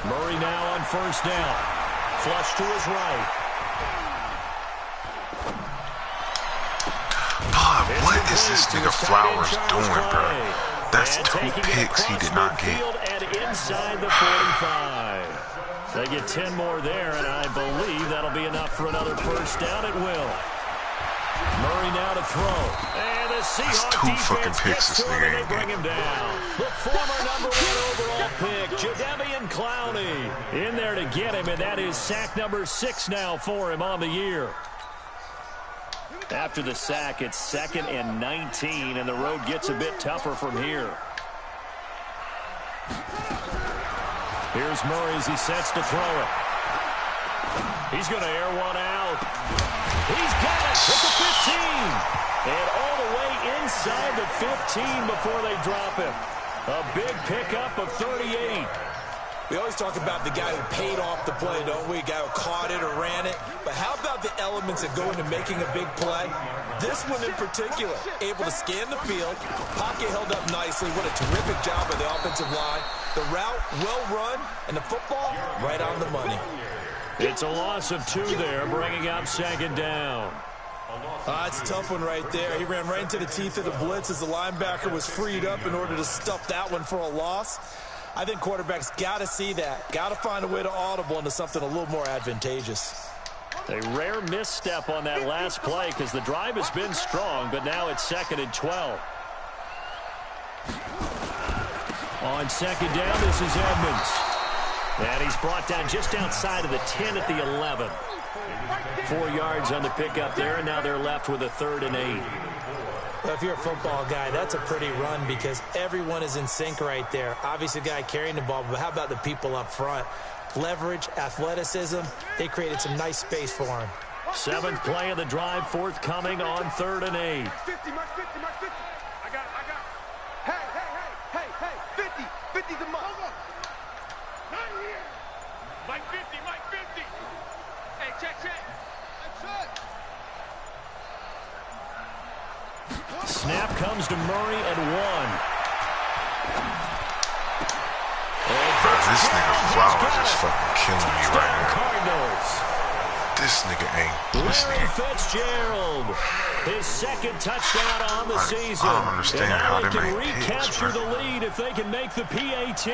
Murray now on 1st down. Flush to his right. Bob, what is this nigga Flowers doing, bro? That's 2 picks he did not get. And inside the 45. They get 10 more there, and I believe that'll be enough for another first down. It will. Murray now to throw. And the Seahawks defense gets to him, and they bring him down. The former #1 overall pick, Jadeveon Clowney, in there to get him, and that is sack number 6 now for him on the year. After the sack, it's 2nd and 19, and the road gets a bit tougher from here. Here's Murray as he sets to throw it. He's going to air one out. He's got it at the 15. And all the way inside the 15 before they drop him. A big pickup of 38. We always talk about the guy who paid off the play, don't we? A guy who caught it or ran it. But how about the elements that go into making a big play? This one in particular, able to scan the field. Pocket held up nicely. What a terrific job by the offensive line. The route, well run, and the football, right on the money. It's a loss of 2 there, bringing up 2nd down. It's a tough one right there. He ran right into the teeth of the blitz as the linebacker was freed up in order to stuff that one for a loss. I think quarterbacks got to see that. Got to find a way to audible into something a little more advantageous. A rare misstep on that last play because the drive has been strong, but now it's 2nd and 12. On 2nd down, this is Edmonds. And he's brought down just outside of the 10 at the 11. 4 yards on the pickup there, and now they're left with a 3rd and 8. Well, if you're a football guy, that's a pretty run because everyone is in sync right there. Obviously, the guy carrying the ball, but how about the people up front? Leverage, athleticism, they created some nice space for him. 7th play of the drive, forthcoming on 3rd and 8. 50, Mark 50, Mark 50. I got it. Hey, 50. 50's a mark. Not here. Mike 50, Mike 50. Hey, check. Snap comes to Murray at 1. This nigga Flowers is fucking killing me right now. Cardinals. This nigga ain't Larry listening. Fitzgerald, his 2nd touchdown on the season. I don't understand and how they they can make recapture hits, the lead if they can make the PAT.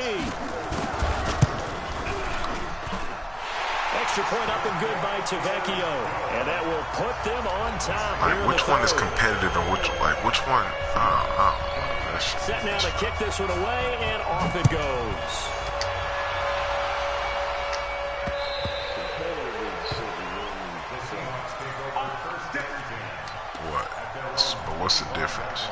Extra point up and good by Tavecchio, and that will put them on top. Like, which one is competitive and which one? Set now to kick this one away, and off it goes. What? But what's the difference?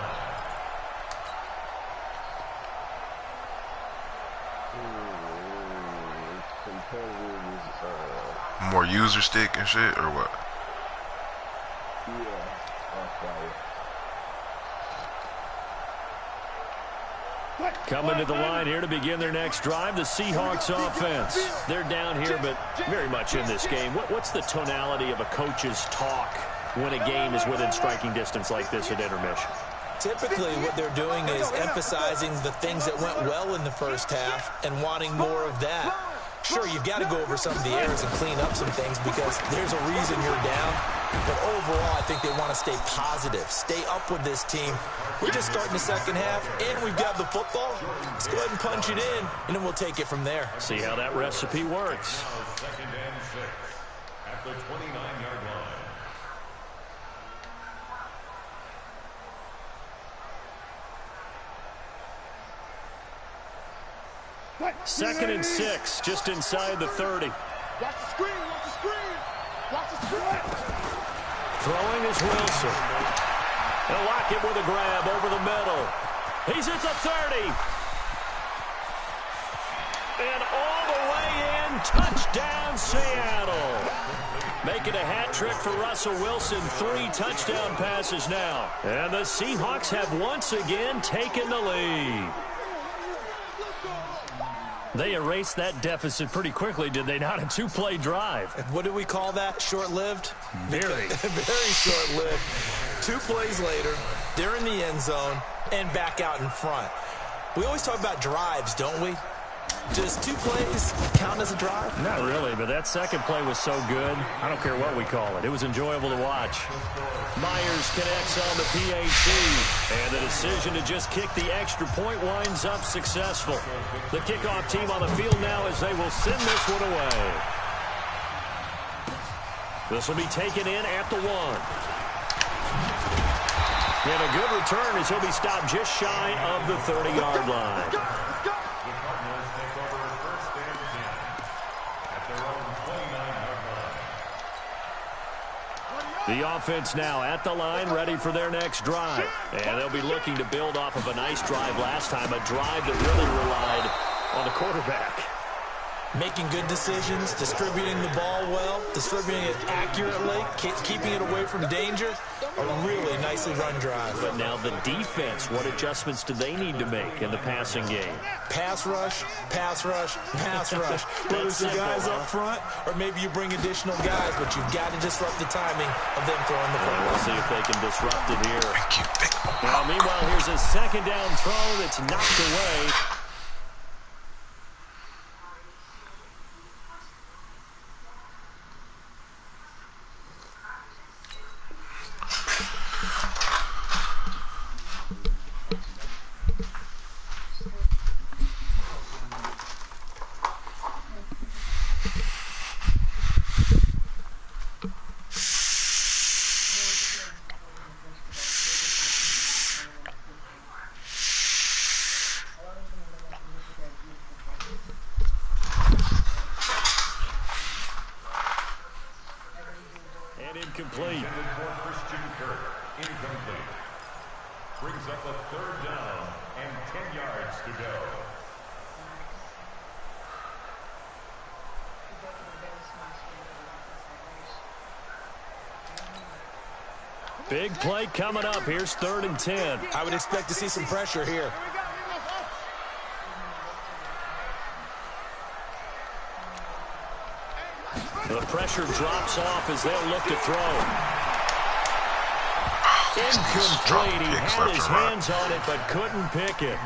More user stick and shit, or what? Coming to the line here to begin their next drive, the Seahawks offense. They're down here, but very much in this game. What's the tonality of a coach's talk when a game is within striking distance like this at intermission? Typically, what they're doing is emphasizing the things that went well in the first half and wanting more of that. Sure, you've got to go over some of the errors and clean up some things because there's a reason you're down. But overall, I think they want to stay positive, stay up with this team. We're just starting the second half, and we've got the football. Let's go ahead and punch it in, and then we'll take it from there. See how that recipe works. 2nd and 6 at the 29-yard line. 2nd and 6, just inside the 30. Watch the screen. Throwing is Wilson. They'll lock him with a grab over the middle. He's at the 30. And all the way in, touchdown Seattle. Making a hat trick for Russell Wilson, 3 touchdown passes now. And the Seahawks have once again taken the lead. They erased that deficit pretty quickly, did they not? A 2-play drive. What do we call that? Short-lived? Very. Very short-lived. 2 plays later, they're in the end zone and back out in front. We always talk about drives, don't we? Does 2 plays count as a drive? Not really, but that second play was so good. I don't care what we call it. It was enjoyable to watch. Myers connects on the PAT, and the decision to just kick the extra point winds up successful. The kickoff team on the field now as they will send this one away. This will be taken in at the 1. And a good return as he'll be stopped just shy of the 30-yard line. The offense now at the line, ready for their next drive. And they'll be looking to build off of a nice drive last time, a drive that really relied on the quarterback. Making good decisions, distributing the ball well, distributing it accurately, keeping it away from danger. A really nicely run drive. But now the defense, what adjustments do they need to make in the passing game? Pass rush, pass rush, pass rush. Whether it's the guys up front or maybe you bring additional guys, but you've got to disrupt the timing of them throwing the football. We'll see if they can disrupt it here. Thank you. Now, meanwhile, here's a second down throw that's knocked away. Incomplete. Incomplete. Brings up a 3rd down and 10 yards to go. Big play coming up. Here's 3rd and 10. I would expect to see some pressure here. The pressure drops off as they'll look to throw. Incomplete. He had his hands on it but couldn't pick it.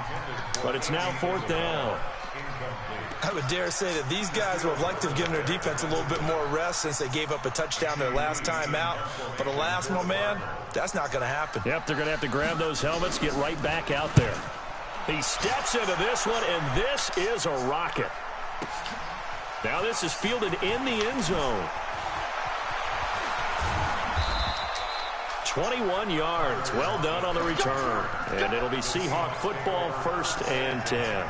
But it's now 4th down. I would dare say that these guys would have liked to have given their defense a little bit more rest since they gave up a touchdown their last time out. But alas, my man, that's not going to happen. Yep, they're going to have to grab those helmets, get right back out there. He steps into this one, and this is a rocket. Now this is fielded in the end zone. 21 yards. Well done on the return. And it'll be Seahawk football, 1st and 10.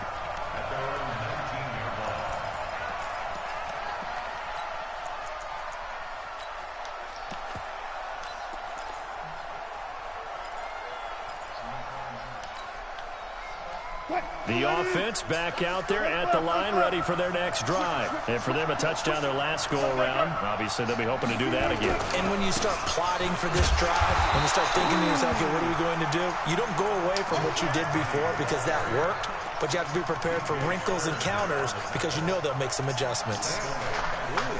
The offense back out there at the line, ready for their next drive. And for them, a touchdown their last go-around. Obviously, they'll be hoping to do that again. And when you start plotting for this drive, when you start thinking to yourself, okay, what are we going to do? You don't go away from what you did before because that worked, but you have to be prepared for wrinkles and counters because you know they'll make some adjustments.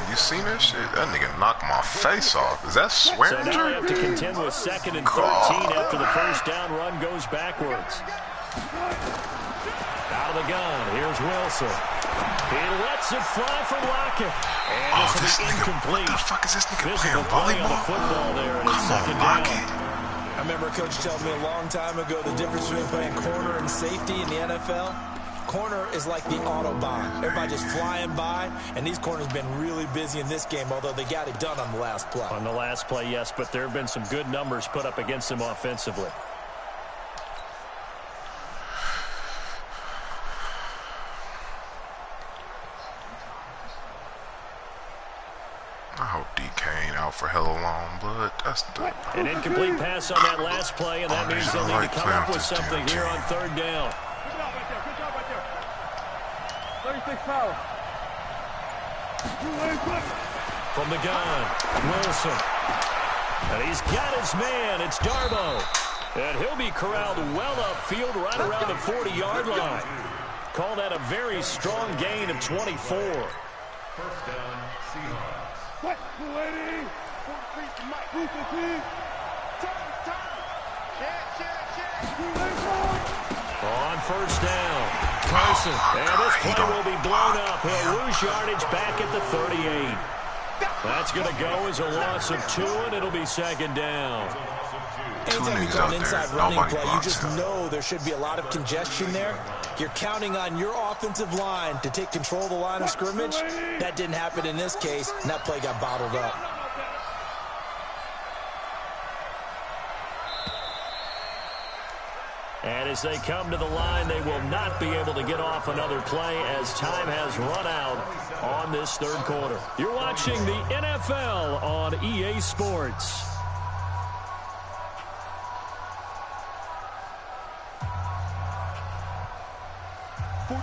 You seen that shit? That nigga knocked my face off. Is that swearing? So now they have to contend with 2nd and 13 after the first down run goes backwards. Out of the gun, here's Wilson. He lets it fly for Lockett. And this will be incomplete. What the fuck is this nigga Physical playing play on the volleyball? football there, and it's Come 2nd on, down. Lockett. I remember a coach telling me a long time ago the difference between playing corner and safety in the NFL. Corner is like the Autobahn. Everybody just flying by, and these corners have been really busy in this game, although they got it done on the last play. On the last play, yes, but there have been some good numbers put up against them offensively. I hope DK ain't out for hella long, but that's the... An incomplete pass on that last play, and that means they'll need to come up with something here on 3rd down. Good job right there. Good job right there. 36 power. From the gun, Wilson. And he's got his man. It's Darbo. And he'll be corralled well upfield right around the 40-yard line. Call that a very strong gain of 24. 1st down, Seahawks. What? Lady. On first down, Carson. And this play will be blown up. He'll lose yardage back at the 38. That's going to go as a loss of 2, and it'll be second down. Anytime you call an inside running play, you just know there should be a lot of congestion there. You're counting on your offensive line to take control of the line of scrimmage. That didn't happen in this case, and that play got bottled up. And as they come to the line, they will not be able to get off another play as time has run out on this third quarter. You're watching the NFL on EA Sports. Let's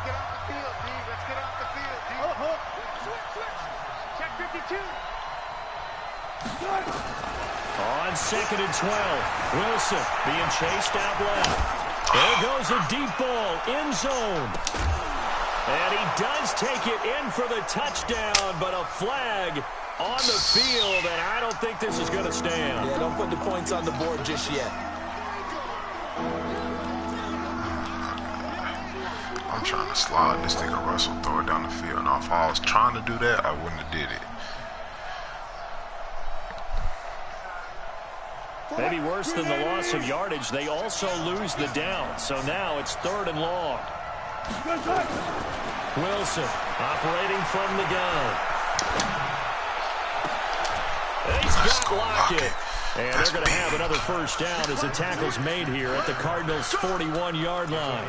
get off the field, D. Let's get off the field, D. Switch. Check 52. On second and 12, Wilson being chased out left. There goes a deep ball, end zone. And he does take it in for the touchdown, but a flag on the field, and I don't think this is going to stand. Yeah, don't put the points on the board just yet. I'm trying to slide this nigga Russell, throw it down the field. Now, if I was trying to do that, I wouldn't have did it. Maybe worse than the loss of yardage, they also lose the down. So now it's 3rd and long. Wilson operating from the gun. He's got Lockett. And they're going to have another first down as the tackle's made here at the Cardinals' 41-yard line.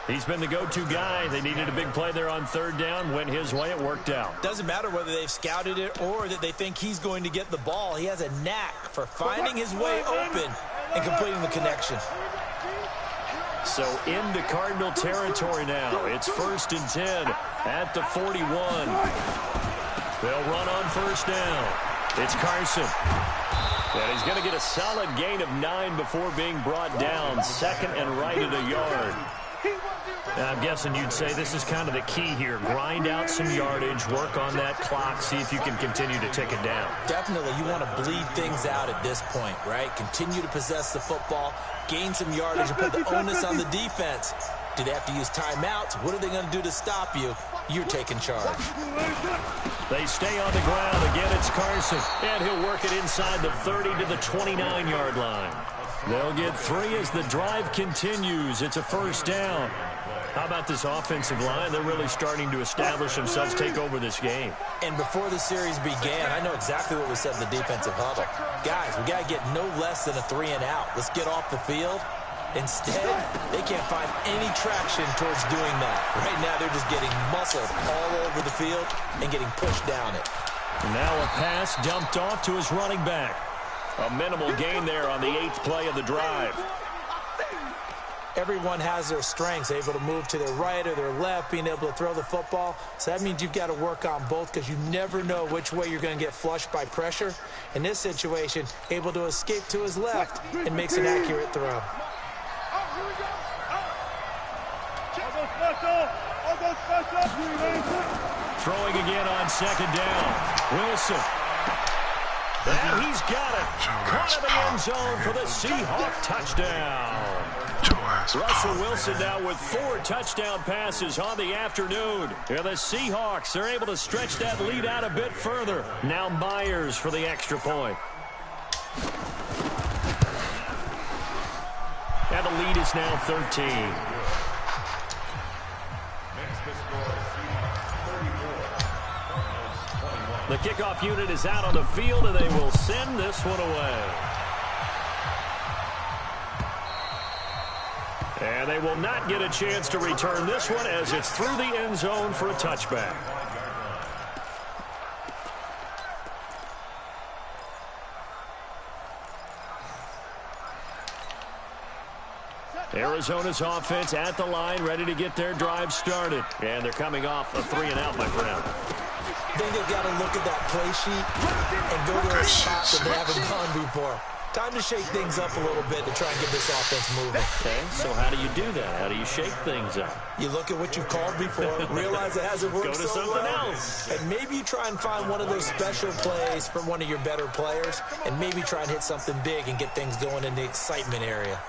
He's been the go-to guy. They needed a big play there on 3rd down. Went his way. It worked out. Doesn't matter whether they've scouted it or that they think he's going to get the ball. He has a knack for finding his way open and completing the connection. So into Cardinal territory now. It's 1st and 10 at the 41. They'll run on first down. It's Carson. And he's going to get a solid gain of 9 before being brought down. 2nd and right at a yard. I'm guessing you'd say this is kind of the key here. Grind out some yardage, work on that clock, see if you can continue to tick it down. Definitely, you want to bleed things out at this point, right? Continue to possess the football, gain some yardage, and put the onus on the defense. Do they have to use timeouts? What are they going to do to stop you? You're taking charge. They stay on the ground. Again, it's Carson. And he'll work it inside the 30 to the 29-yard line. They'll get 3 as the drive continues. It's a first down. How about this offensive line? They're really starting to establish themselves, take over this game. And before the series began, I know exactly what we said in the defensive huddle. Guys, we got to get no less than a 3 and out. Let's get off the field. Instead, they can't find any traction towards doing that. Right now, they're just getting muscled all over the field and getting pushed down it. Now a pass dumped off to his running back. A minimal gain there on the 8th play of the drive. Everyone has their strengths, able to move to their right or their left, being able to throw the football. So that means you've got to work on both because you never know which way you're going to get flushed by pressure. In this situation, able to escape to his left and makes an accurate throw. Throwing again on 2nd down. Wilson. And he's got it. Caught in the end zone for the Seahawk touchdown. Russell Wilson now with 4 touchdown passes on the afternoon. And the Seahawks are able to stretch that lead out a bit further. Now Myers for the extra point. And the lead is now 13. The kickoff unit is out on the field, and they will send this one away. And they will not get a chance to return this one as it's through the end zone for a touchback. Arizona's offense at the line, ready to get their drive started. And they're coming off a 3 and out, my friend. I think they've got to look at that play sheet and go to a spot that they haven't gone before. Time to shake things up a little bit to try and get this offense moving. Okay, so how do you do that? How do you shake things up? You look at what you've called before, realize it hasn't worked Go to so something well, else. and maybe you try and find one of those special plays from one of your better players, and maybe try and hit something big and get things going in the excitement area.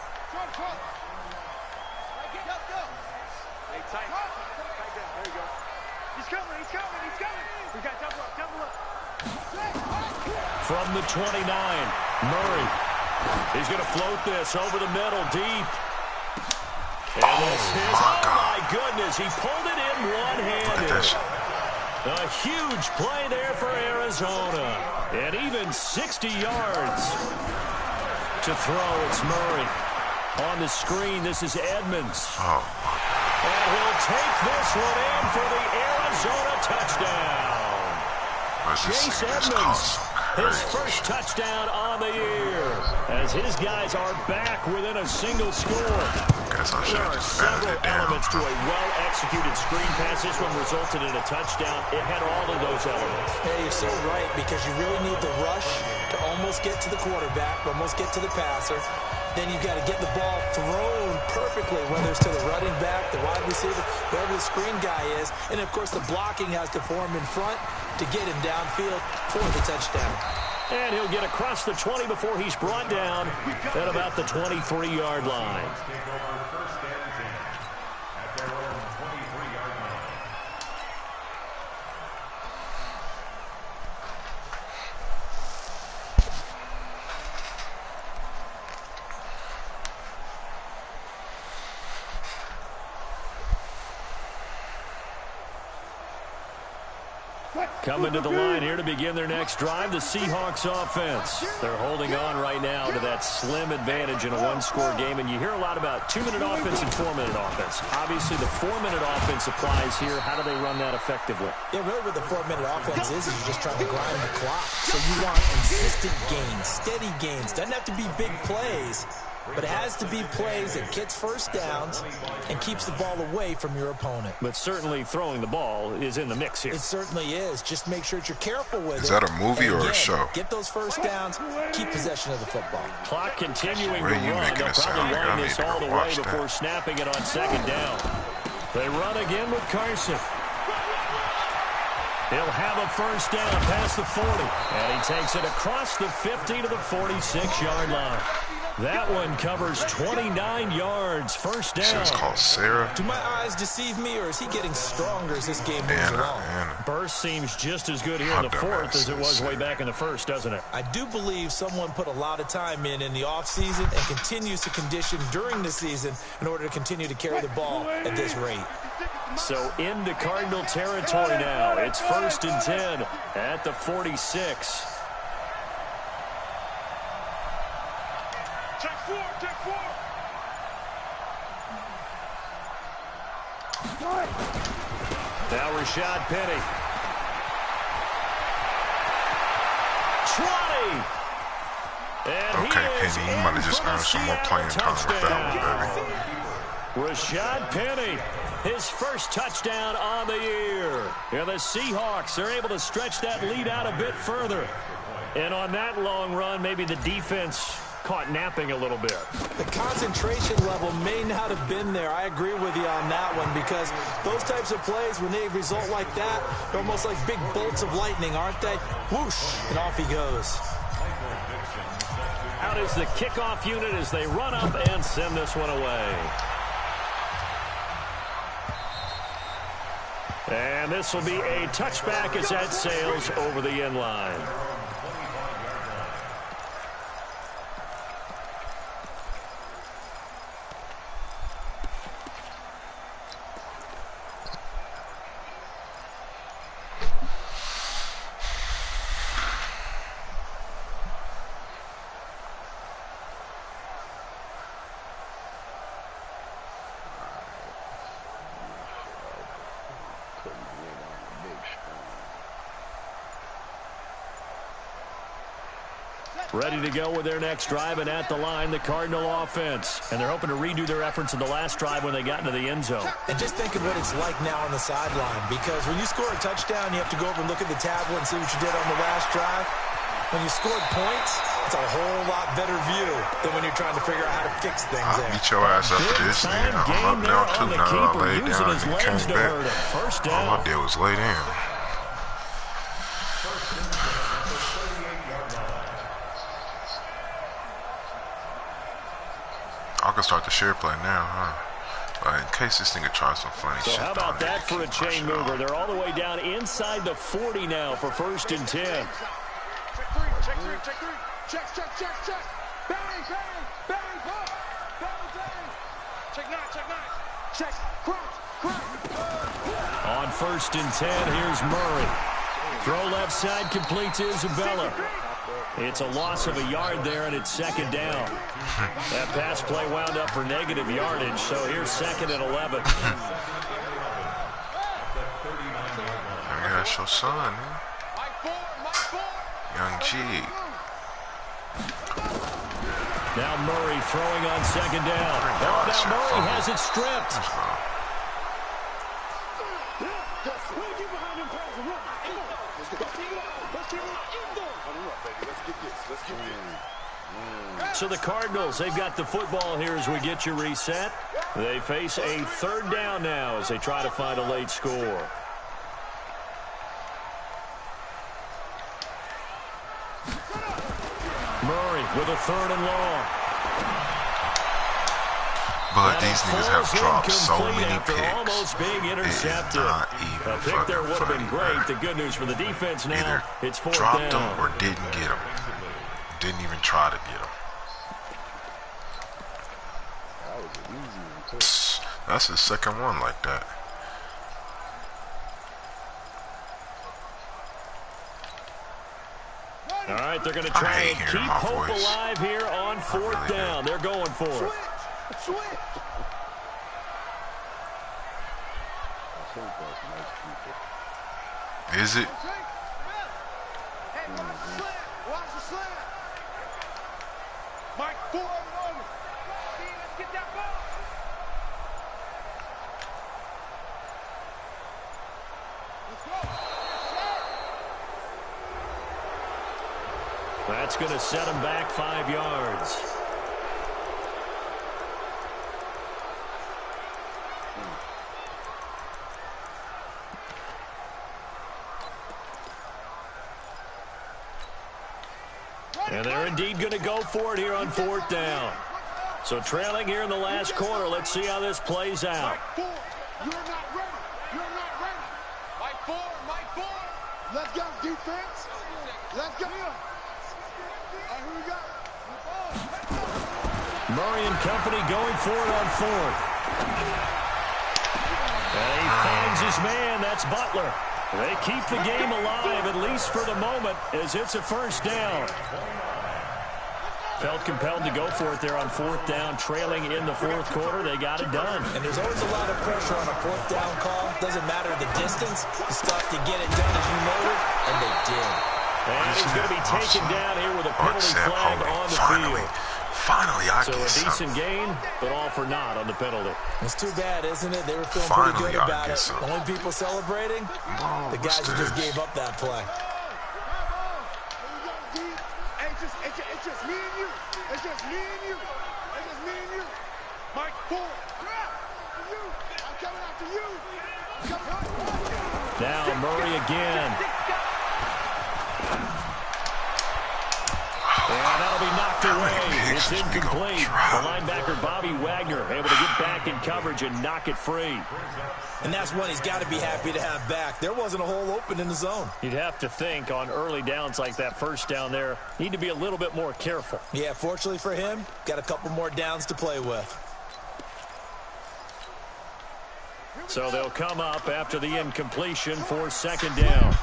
From the 29, Murray. He's going to float this over the middle, deep. And this is, oh my goodness, he pulled it in one-handed. A huge play there for Arizona. And even 60 yards to throw. It's Murray. On the screen, this is Edmonds. And he'll take this one in for the Arizona touchdown. Chase Edmonds, his first touchdown on the year, as his guys are back within a single score. There are several elements to a well-executed screen pass. This one resulted in a touchdown. It had all of those elements. Yeah, you're so right, because you really need the rush to almost get to the quarterback, almost get to the passer. Then you've got to get the ball thrown perfectly, whether it's to the running back, the wide receiver, whoever the screen guy is. And, of course, the blocking has to form in front to get him downfield for the touchdown. And he'll get across the 20 before he's brought down at about the 23-yard line. Coming to the line here to begin their next drive, the Seahawks offense. They're holding on right now to that slim advantage in a one-score game, and you hear a lot about 2-minute offense and 4-minute offense. Obviously, the 4-minute offense applies here. How do they run that effectively? Yeah, really what the 4-minute offense is you're just trying to grind the clock. So you want consistent gains, steady gains. Doesn't have to be big plays, but it has to be plays that gets first downs and keeps the ball away from your opponent. But certainly throwing the ball is in the mix here. It certainly is. Just make sure that you're careful with it. Is that a movie or a show? Get those first downs, keep possession of the football. Clock continuing to Where you run. making They'll it sound probably like I run need this to all the go way watch before that. snapping it on second down. They run again with Carson. He'll have a first down past the 40. And he takes it across the 50 to the 46-yard line. That one covers 29 yards. First down. It's called Sarah. Do my eyes deceive me, or is he getting stronger as this game moves along? Burst seems just as good here in the fourth as it was way back in the first, doesn't it? I do believe someone put a lot of time in the offseason and continues to condition during the season in order to continue to carry the ball at this rate. So into Cardinal territory now. It's 1st and 10 at the 46. Now Rashad Penny. 20. And okay, Penny, you might have just earned some more playing time with that one, baby. Rashad Penny, his first touchdown on the year. And the Seahawks are able to stretch that lead out a bit further. And on that long run, maybe the defense caught napping a little bit. The concentration level may not have been there. I agree with you on that one, because those types of plays, when they result like that, they're almost like big bolts of lightning, aren't they? Whoosh, and off he goes. Out is the kickoff unit as they run up and send this one away. And this will be a touchback as that sails over the end line. Ready to go with their next drive, and at the line, the Cardinal offense. And they're hoping to redo their efforts in the last drive when they got into the end zone. And just think of what it's like now on the sideline, because when you score a touchdown, you have to go over and look at the tablet and see what you did on the last drive. When you scored points, It's a whole lot better view than when you're trying to figure out how to fix things I'll there. beat your ass up for this, nigga. I'm up now, too. Now that I laid down and you came back. First down. All I did was lay down. I can start the share play now, huh? In case this nigga tries some funny shit. So how about that for a chain mover? They're all the way down inside the 40 now for 1st and 10. Check three, check three, check three. Check. Bang, bang, bang, bang, bang, bang. Check nine. Check, crouch. On 1st and 10, here's Murray. Throw left side, complete to Isabella. It's a loss of a yard there, and it's 2nd down. That pass play wound up for negative yardage, so here's 2nd and 11. Yeah, that's your son, man. Young G. Now Murray throwing on 2nd down. Oh, now Murray has it stripped. So the Cardinals, they've got the football here as we get you reset. They face a 3rd down now as they try to find a late score. Murray with a 3rd and long. But these niggas have dropped so many picks. Almost being intercepted. Not even a pick there would have been great. Man. The good news for the defense now, Either it's 4th dropped down. them or didn't get them. Didn't even try to get them. That was an easy one, too. That's the 2nd one like that. All right, they're going to try and keep hope voice. alive here on 4th down. They're going for it. Switch. I think that's nice people. Is it? Hey, watch the slant. Watch the slant. Mike, 4 on the moment. Let's get that ball. Let's go. That's going to set them back 5 yards. And they're indeed going to go for it here on 4th down. So trailing here in the last quarter. Let's see how this plays out. Mike 4, you're not ready. You're not ready. Mike 4. Let's go, defense. Let's go. All right, who we got? Murray and company going for it on 4th. And he finds his man. That's Butler. They keep the game alive, at least for the moment, as it's a 1st down. Felt compelled to go for it there on 4th down, trailing in the 4th quarter. They got it done. And there's always a lot of pressure on a 4th down call. Doesn't matter the distance. You still have to get it done as you noted, and they did. And he's going to be taken down here with a penalty flag on the field. Finally, I so get a decent something. gain, but all for naught on the penalty. It's too bad, isn't it? They were feeling Finally, pretty good I about get it. something. The only people celebrating, Whoa, the guys what's who just this? gave up that play. It's just me and you. It's just me and you. It's just me and you. Mike 4. You. I'm coming after you. Now Murray again. And that'll be knocked away. It's incomplete. The linebacker, Bobby Wagner, able to get back in coverage and knock it free. And that's one he's got to be happy to have back. There wasn't a hole open in the zone. You'd have to think on early downs like that 1st down there, need to be a little bit more careful. Yeah, fortunately for him, got a couple more downs to play with. So they'll come up after the incompletion for 2nd down.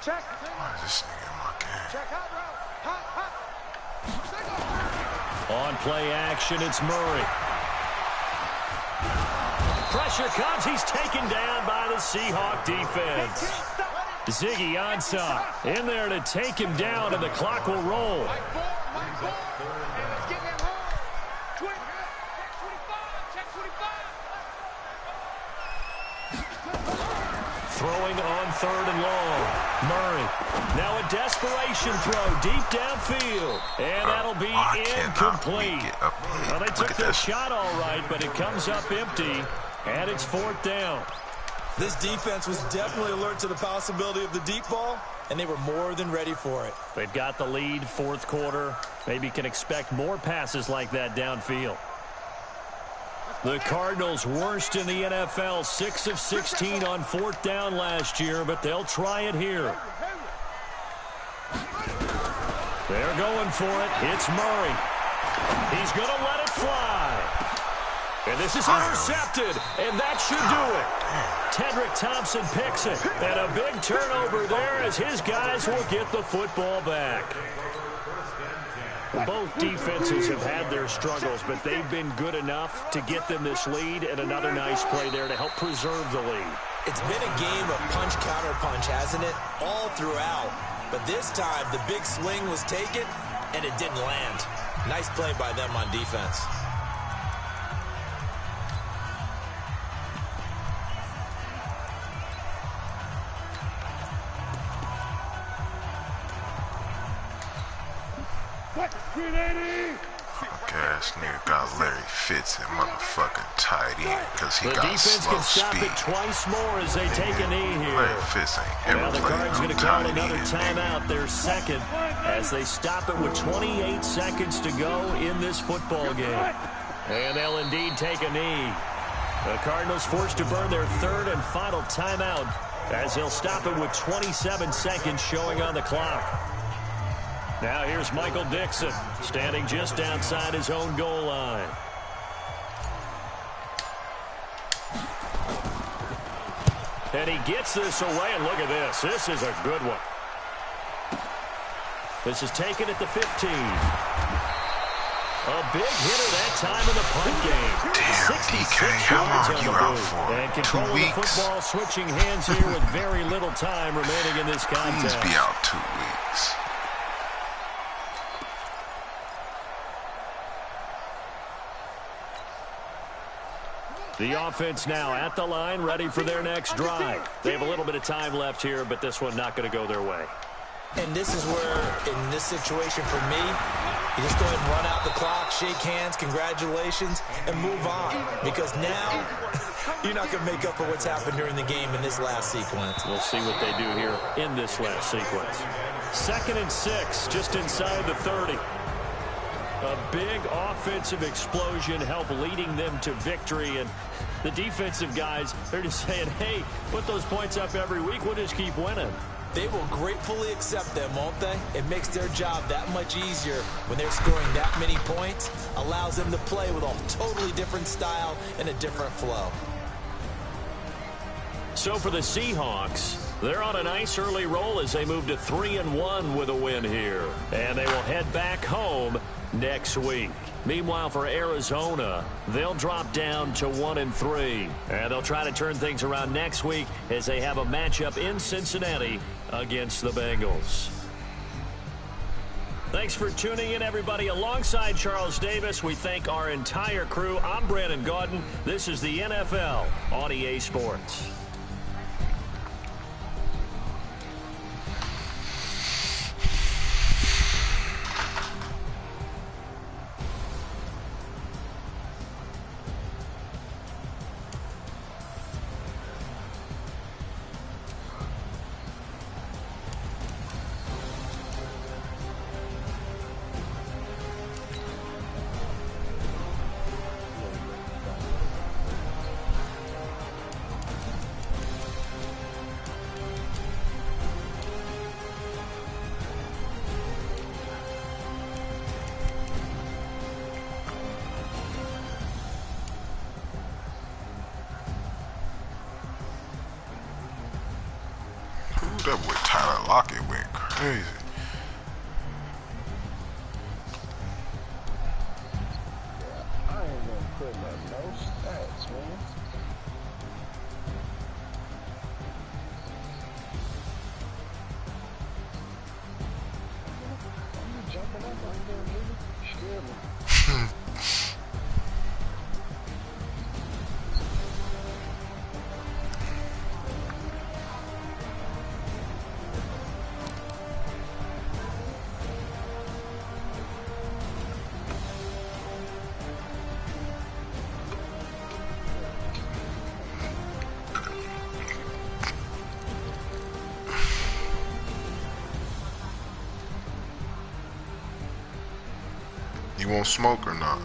Check. Why is this nigga in my game? Check hot route. On play action, it's Murray. Pressure comes. He's taken down by the Seahawk defense. Ziggy Ansah in there to take him down, and the clock will roll. throwing on 3rd and long. Murray. Now a desperation throw deep downfield. And that'll be incomplete. Well, they took their shot all right, but it comes up empty. And it's 4th down. This defense was definitely alert to the possibility of the deep ball, and they were more than ready for it. They've got the lead, 4th quarter. Maybe can expect more passes like that downfield. The Cardinals worst in the NFL, 6 of 16 on 4th down last year, but they'll try it here. They're going for it. It's Murray. He's going to let it fly. And this is intercepted, and that should do it. Tedrick Thompson picks it, and a big turnover there as his guys will get the football back. Both defenses have had their struggles, but they've been good enough to get them this lead, and another nice play there to help preserve the lead. It's been a game of punch-counter-punch, hasn't it? All throughout. But this time, the big swing was taken, and it didn't land. Nice play by them on defense. Fuck-ass nigga got Larry Fitz and motherfucking tight end because he got slow can stop speed. It twice more as they take a knee here. Larry Fitz ain't ever Now the played Cards no going to call tight another end, timeout, their second, as they stop it with 28 seconds to go in this football game. And they'll indeed take a knee. The Cardinals forced to burn their 3rd and final timeout as they'll stop it with 27 seconds showing on the clock. Now here's Michael Dixon, standing just outside his own goal line. And he gets this away, and look at this. This is a good one. This is taken at the 15. A big hitter that time in the punt game. Damn, 66 DK, how yards long on you the out boot. for? And 2 control of the weeks? football switching hands here with very little time remaining in this contest. Please be out 2 weeks. The offense now at the line, ready for their next drive. They have a little bit of time left here, but this one not going to go their way. And this is where, in this situation for me, you just go ahead and run out the clock, shake hands, congratulations, and move on. Because now, you're not going to make up for what's happened during the game in this last sequence. We'll see what they do here in this last sequence. 2nd and 6, just inside the 30. A big offensive explosion helped leading them to victory. And the defensive guys, they're just saying, hey, put those points up every week. We'll just keep winning. They will gratefully accept them, won't they? It makes their job that much easier when they're scoring that many points. Allows them to play with a totally different style and a different flow. So for the Seahawks, they're on a nice early roll as they move to 3-1 with a win here. And they will head back home next week. Meanwhile, for Arizona, they'll drop down to 1-3. And they'll try to turn things around next week as they have a matchup in Cincinnati against the Bengals. Thanks for tuning in, everybody. Alongside Charles Davis, we thank our entire crew. I'm Brandon Gaudin. This is the NFL on EA Sports. That boy Tyler Lockett went crazy. I ain't gonna put up no stats, man. I'm jumping up right there, nigga. Scared me. You want smoke or not?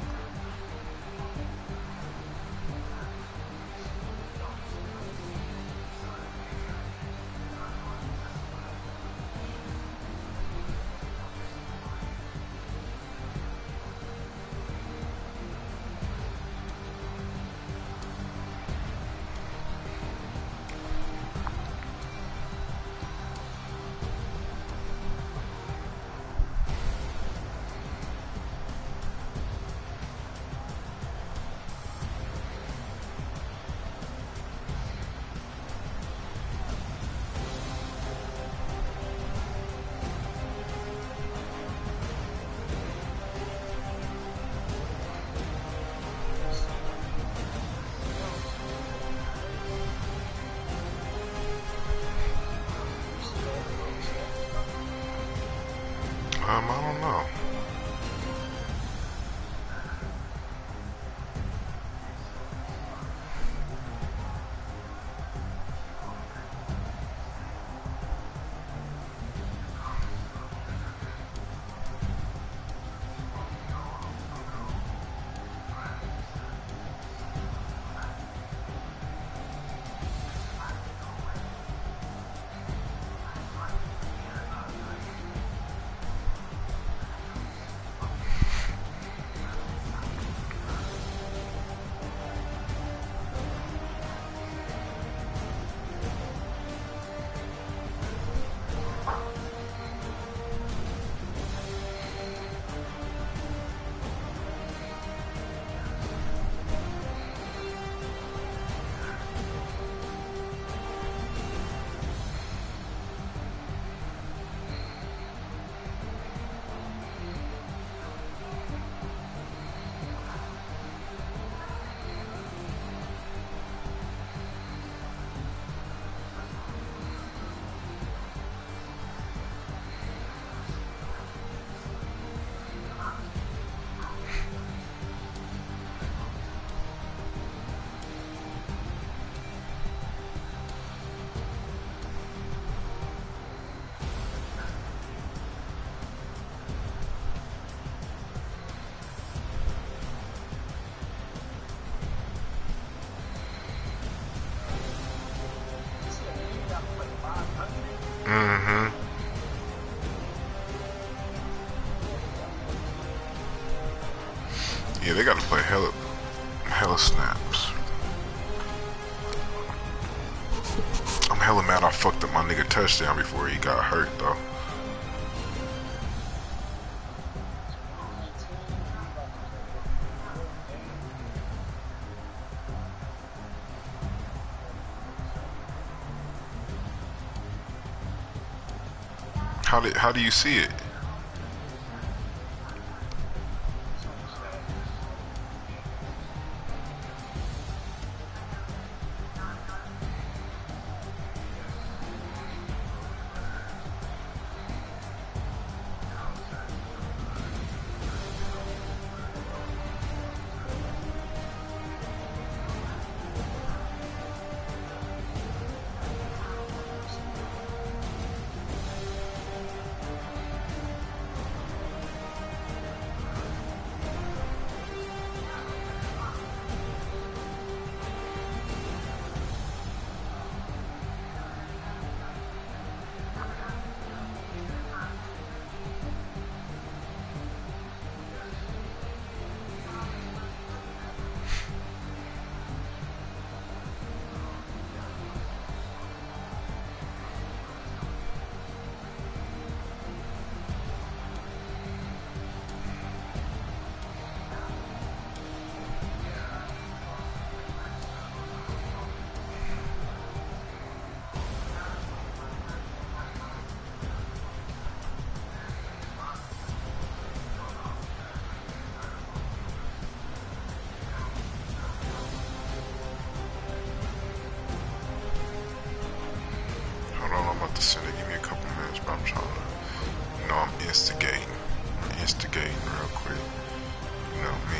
I don't know. Mm-hmm. Yeah, they gotta play hella snaps. I'm hella mad I fucked up my nigga touchdown before he got hurt though. How do you see it? I'm about to send it. Give me a couple minutes, but I'm trying to, I'm instigating. I'm instigating real quick. You know me.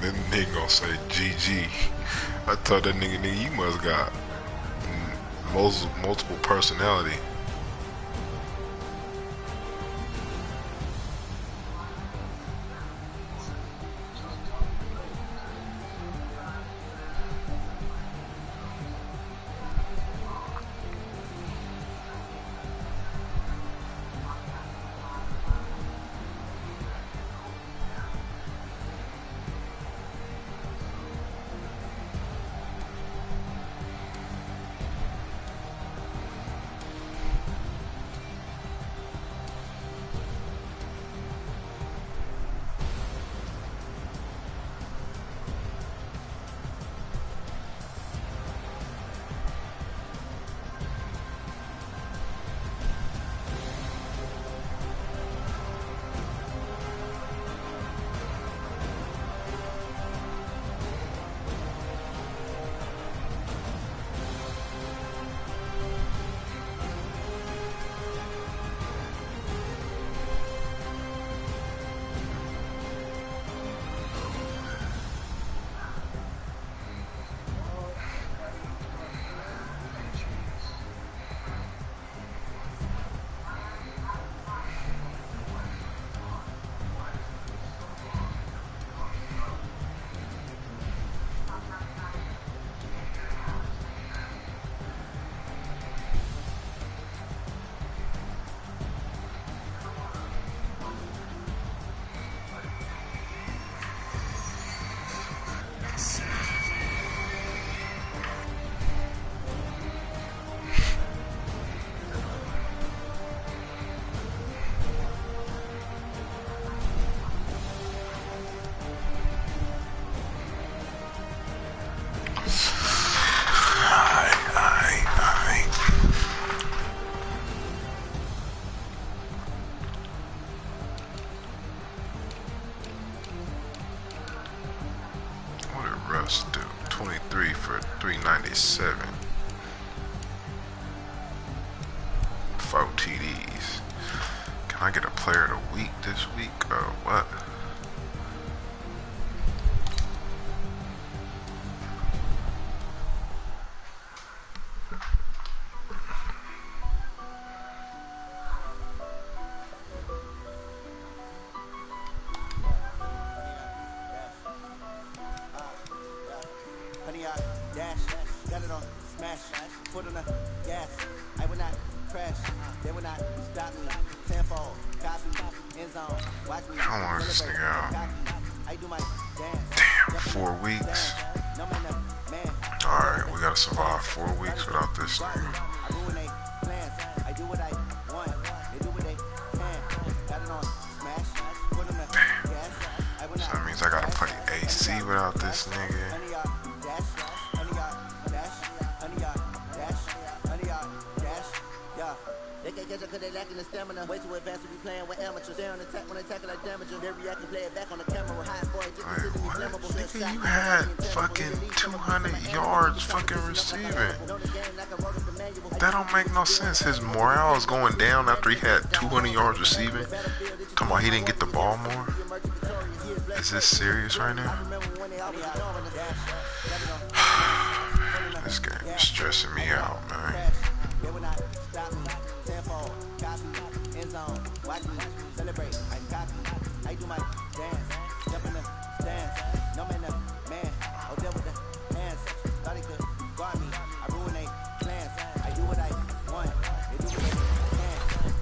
Then nigga gonna say GG. I told that nigga, you must got multiple personality. Russ do 23 for 397. 4 TDs. Can I get a player of the week this week or what? How long is this nigga out? Damn, 4 weeks. Alright, we gotta survive 4 weeks without this nigga. Damn. So that means I gotta play AC without this nigga. The stamina, way too advanced to be playing with amateurs. They on attack when they tackle like damaging. They react and play it back on the camera. High boy, just Wait, what? Nigga, you had fucking 200 yards fucking receiving. That don't make no sense. His morale is going down after he had 200 yards receiving. Come on, he didn't get the ball more? Is this serious right now? This game is stressing me out, man. Watch me celebrate, I'm cocky. I do my dance, jump in the stands. No man, man, I'll deal with the hands. Thought he could guard me, I ruin they plans. I do what I want, they do what they can.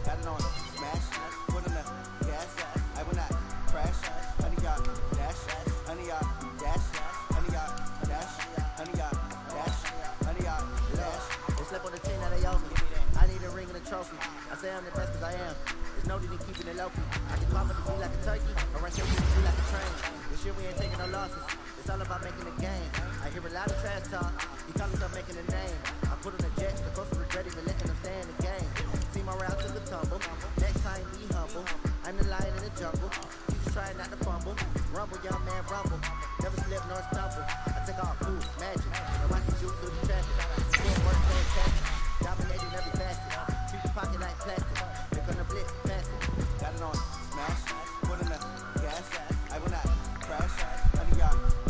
Got it on smash, put in the gas. I will not crash. Honey y'all dash, honey y'all dash, honey y'all dash, honey y'all dash, honey y'all dash. They slept on the team, now they owe me. I need a ring and a trophy. I say I'm the best cause I am. There's no need in keeping it low key. I can cough it to be like a turkey, or run your to be like a train. This year we ain't taking no losses. It's all about making a game. I hear a lot of trash talk. He call himself making a name. I put on the jets, the coast regret even letting them stay in the game. See my route to the tumble. Next time be humble. I'm the lion in the jungle. You just trying not to fumble. Rumble, young man, rumble. Never slip nor stumble. I take off, move, magic. And watch me shoot through the traffic. Good work, fantastic. Dominating every facet. Keep your pocket like plastic. They're gonna blitz, pass it. Got it on smash. Put in the gas. I will not crash. Honey, y'all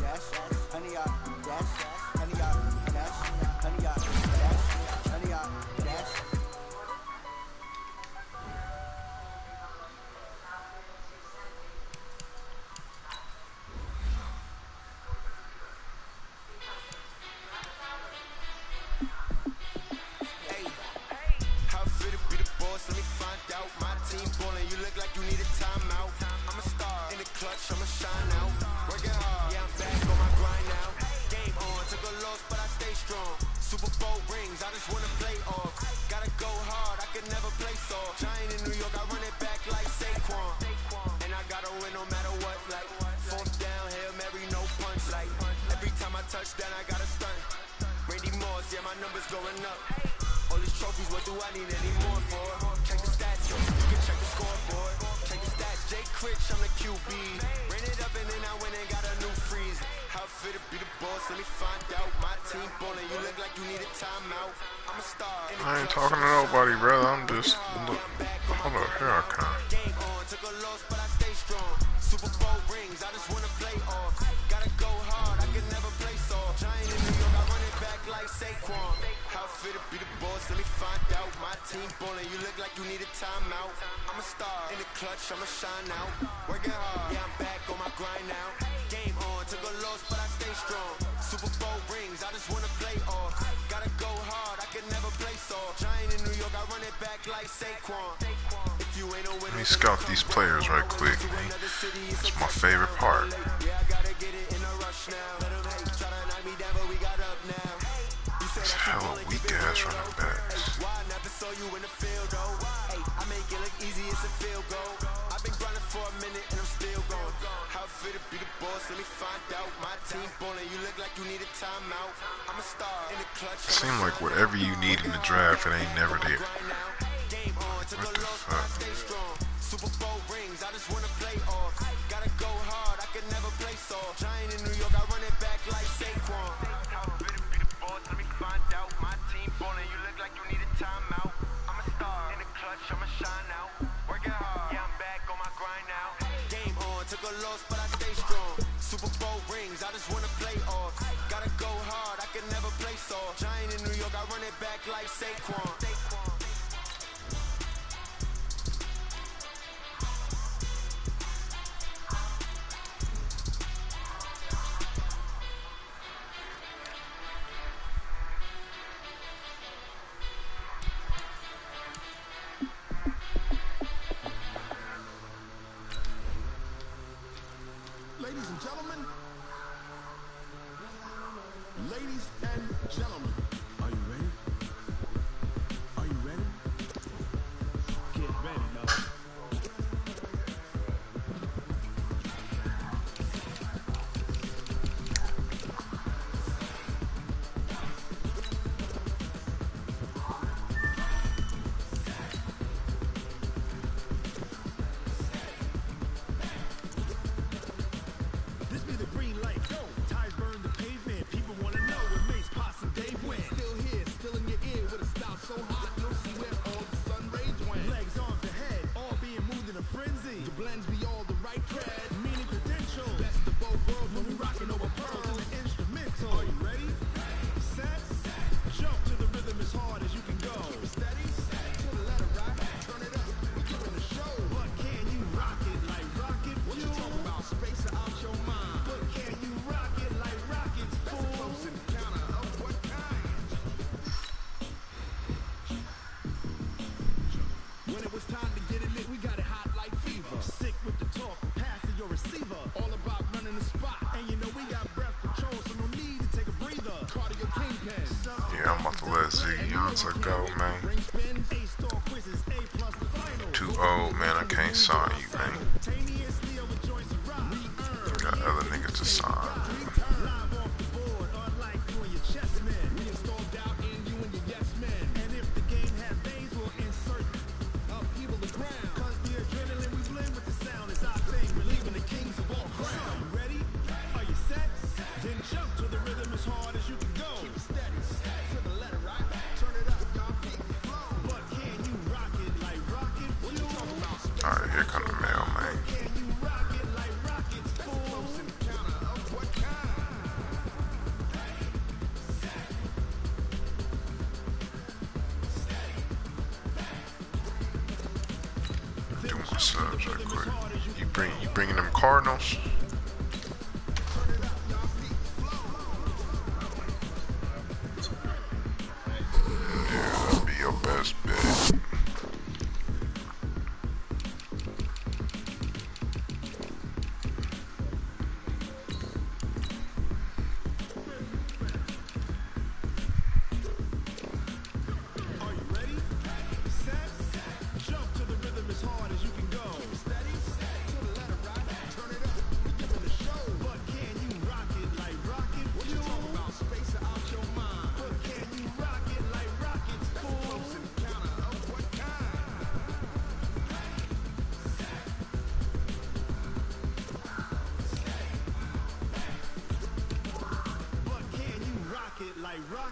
team ballin', you look like you need a timeout. I'm a star in the clutch, I'ma shine out. Working hard, yeah, I'm back on my grind now. Game on, took a loss, but I stay strong. Super Bowl rings, I just wanna play off. Gotta go hard, I can never play soft. Giant in New York, I run it back like Saquon. And I gotta win no matter what, like fourth down, Hail Mary, no punch. Like every time I touch down, I gotta stunt. Randy Moss, yeah, my numbers going up. All these trophies, what do I need any more for? Check the stats, yo, you can check the scoreboard. Check the stats, Jay Critch, I'm the QB. Ran it up and then I went and got a new freeze. How fit to be the boss, let me find out. My team ballin', you look like you need a timeout. I'm a star. I ain't talking to nobody, brother. I'm just look. Hold up, here I come. Game on, took a loss, but I stay strong. Super Bowl rings, I just wanna play off. Gotta go hard, I can never play soft. Giant in New York, I run it back like Saquon. How fit to be the boss, let me find out. My team ballin', you look like you need a timeout. I'm a star in the clutch, I'ma shine out. Working hard, yeah, I'm back on my grind now. Game on, took a loss, but I stay strong. Super Bowl rings, I just wanna play off. Gotta go hard, I can never play soft. Giant in New York, I run it back like Saquon. If you ain't a winner, Let me scout these players right quick. That's my favorite part. yeah, I gotta get it in a rush now. Let 'em hate, try to knock me down, but we got up now. You said It's that you hella wanna weak keep it ass real, running though. backs. Why I never saw you in the field, though? Hey, I make it look easy, it's a field goal. I've been grinding for a minute and I'm still going. How fit to be the boss, let me find out. My team ballin', you look like you need a timeout. I'm a star in the clutch. It seems like whatever you need in the draft, it ain't never there. Game on, took What a the loss, but I fuck? stay strong. Super Bowl rings, I just wanna play off. Gotta go hard, I can never play soft. Giant in New York, I run it back like Saquon. How fit to be the boss, let me find out. My team ballin', you look like you need a timeout. I'm a star in the clutch, I'ma shine out. Working hard, yeah, I'm back on my grind now. Game on, took a loss, but I stay strong. Super Bowl rings, I just wanna play off. Gotta go hard, I can never play soft. Giant in New York, I run it back like Saquon. Ladies and gentlemen, ladies and gentlemen, are you ready? Are you ready? Get ready, y'all. This be the green light, go. Tires burn the pavement. People wanna know what makes Possum Dave win. Still here, still in your ear with a style so hot, you'll see where all the sun rays went. Legs, arms, and head, all being moved in a frenzy. The blends be all the right cred, meaning credential. Best of both worlds when we rockin' over pearls in the instrumental. Are you ready? Set, jump to the rhythm as hard as you can go. Keep it steady, to the letter right. Turn it up, we doing the show. But can you rock it like rocket fuel? What you talking about? Space out your mind. But can you rock it like rockets, fool? Close encounter of what kind? When it was time to get it lit, we got it hot like fever. Sick with the talk, passing your receiver. All about running the spot. And you know we got breath control, so no need to take a breather. Cardio kingpin. Yeah, I'm about to let Ziggy Yonsa go, man. Ring spin, A-star quizzes, A plus the final. Too old, man. I can't sign you, man. Simultaneously over joints of rock. Got other niggas to sign. Live off the board, unlike you and your chess men. We installed doubt in you and your yes men. And if the game has veins, we'll insert upheaval the ground. Cause the adrenaline we blend with the sound is our thing. Relieving the kings of all crown. You ready? Are you set? Then jump to the rhythm as hard as you can go. Keep it steady, to the letter right. Turn it up, y'all keep the flow. But can you rock it like rocket fuel? What you talking about? Alright, here come the mail, man. Can you rock it like rockets, fool? Close encounter of what kind? Do my subs right quick. You bringing them Cardinals? Yeah, that'd be your best bet.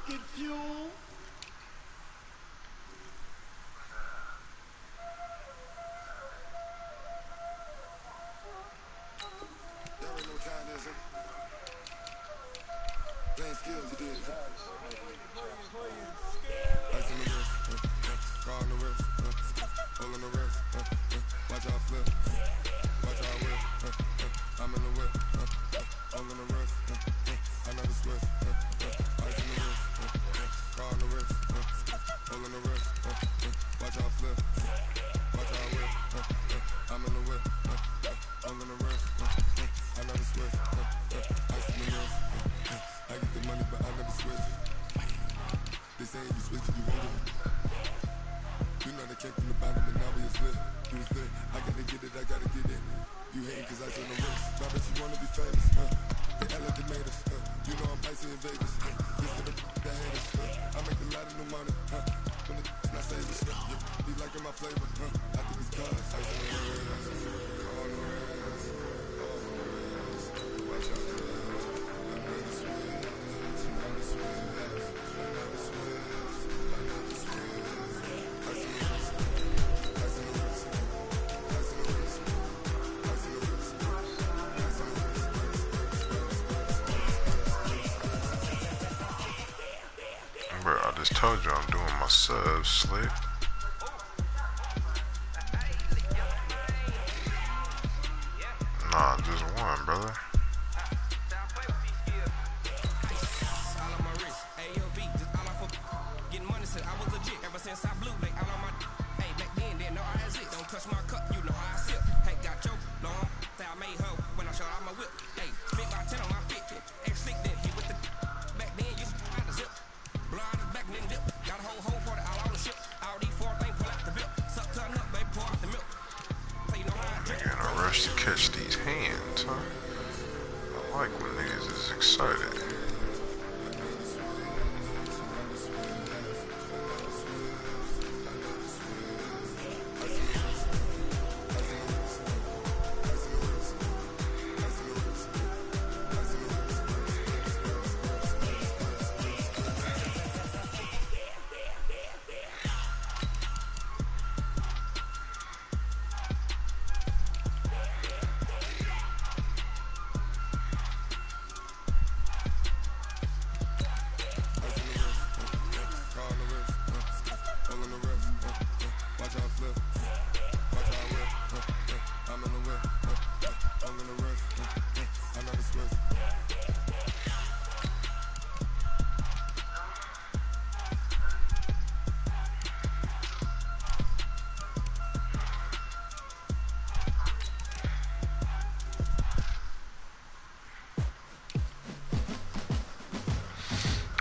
rocket fuel. There ain't no time, is it? Playing skills, you did. Ice on the wrist, car on the wrist, hole in the wrist, watch out flip, watch out whip, I'm in the whip, hole in the wrist, I never switch, ice on the wrist, car on the wrist, hole in the wrist, watch out flip, watch out whip, I'm in the whip, hole in the wrist, I never switch, ice on the wrist, I get the money but I never switch. They say you switch if you want it. You know they came from the bottom and now we is lit. You was lit, I gotta get it, I gotta get it. You hating cause I said no wrist. Now bet you wanna be famous, They LA they made us, You know I'm icy in Vegas, This to the that hate us, I make a lot of new money, When the not saving, Be liking my flavor, I think it's cause ice on the wrist, on the wrist, watch out for this. I never switch, I never switch. Bro, I just told you I'm doing my subs, Slick. Nah, just one, brother. Since I blew like all on my hey back then didn't know I had it. Don't touch my cup, you know how I sip. Hey, got your long say I made her when I showed out my whip. Hey, spit by 10 on my 50. X6 then hit with the back then you had the zip. Blow out his back then dip. Got a whole for the all on the ship. All these four things pull out the belt. Suck turn up, baby, pour out the milk. So you know how I drink. Nigga in a rush to catch these hands, huh? I like when niggas is excited.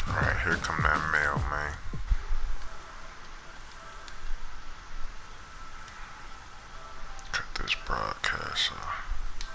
Alright, here come that mail, man. Cut this broadcast off.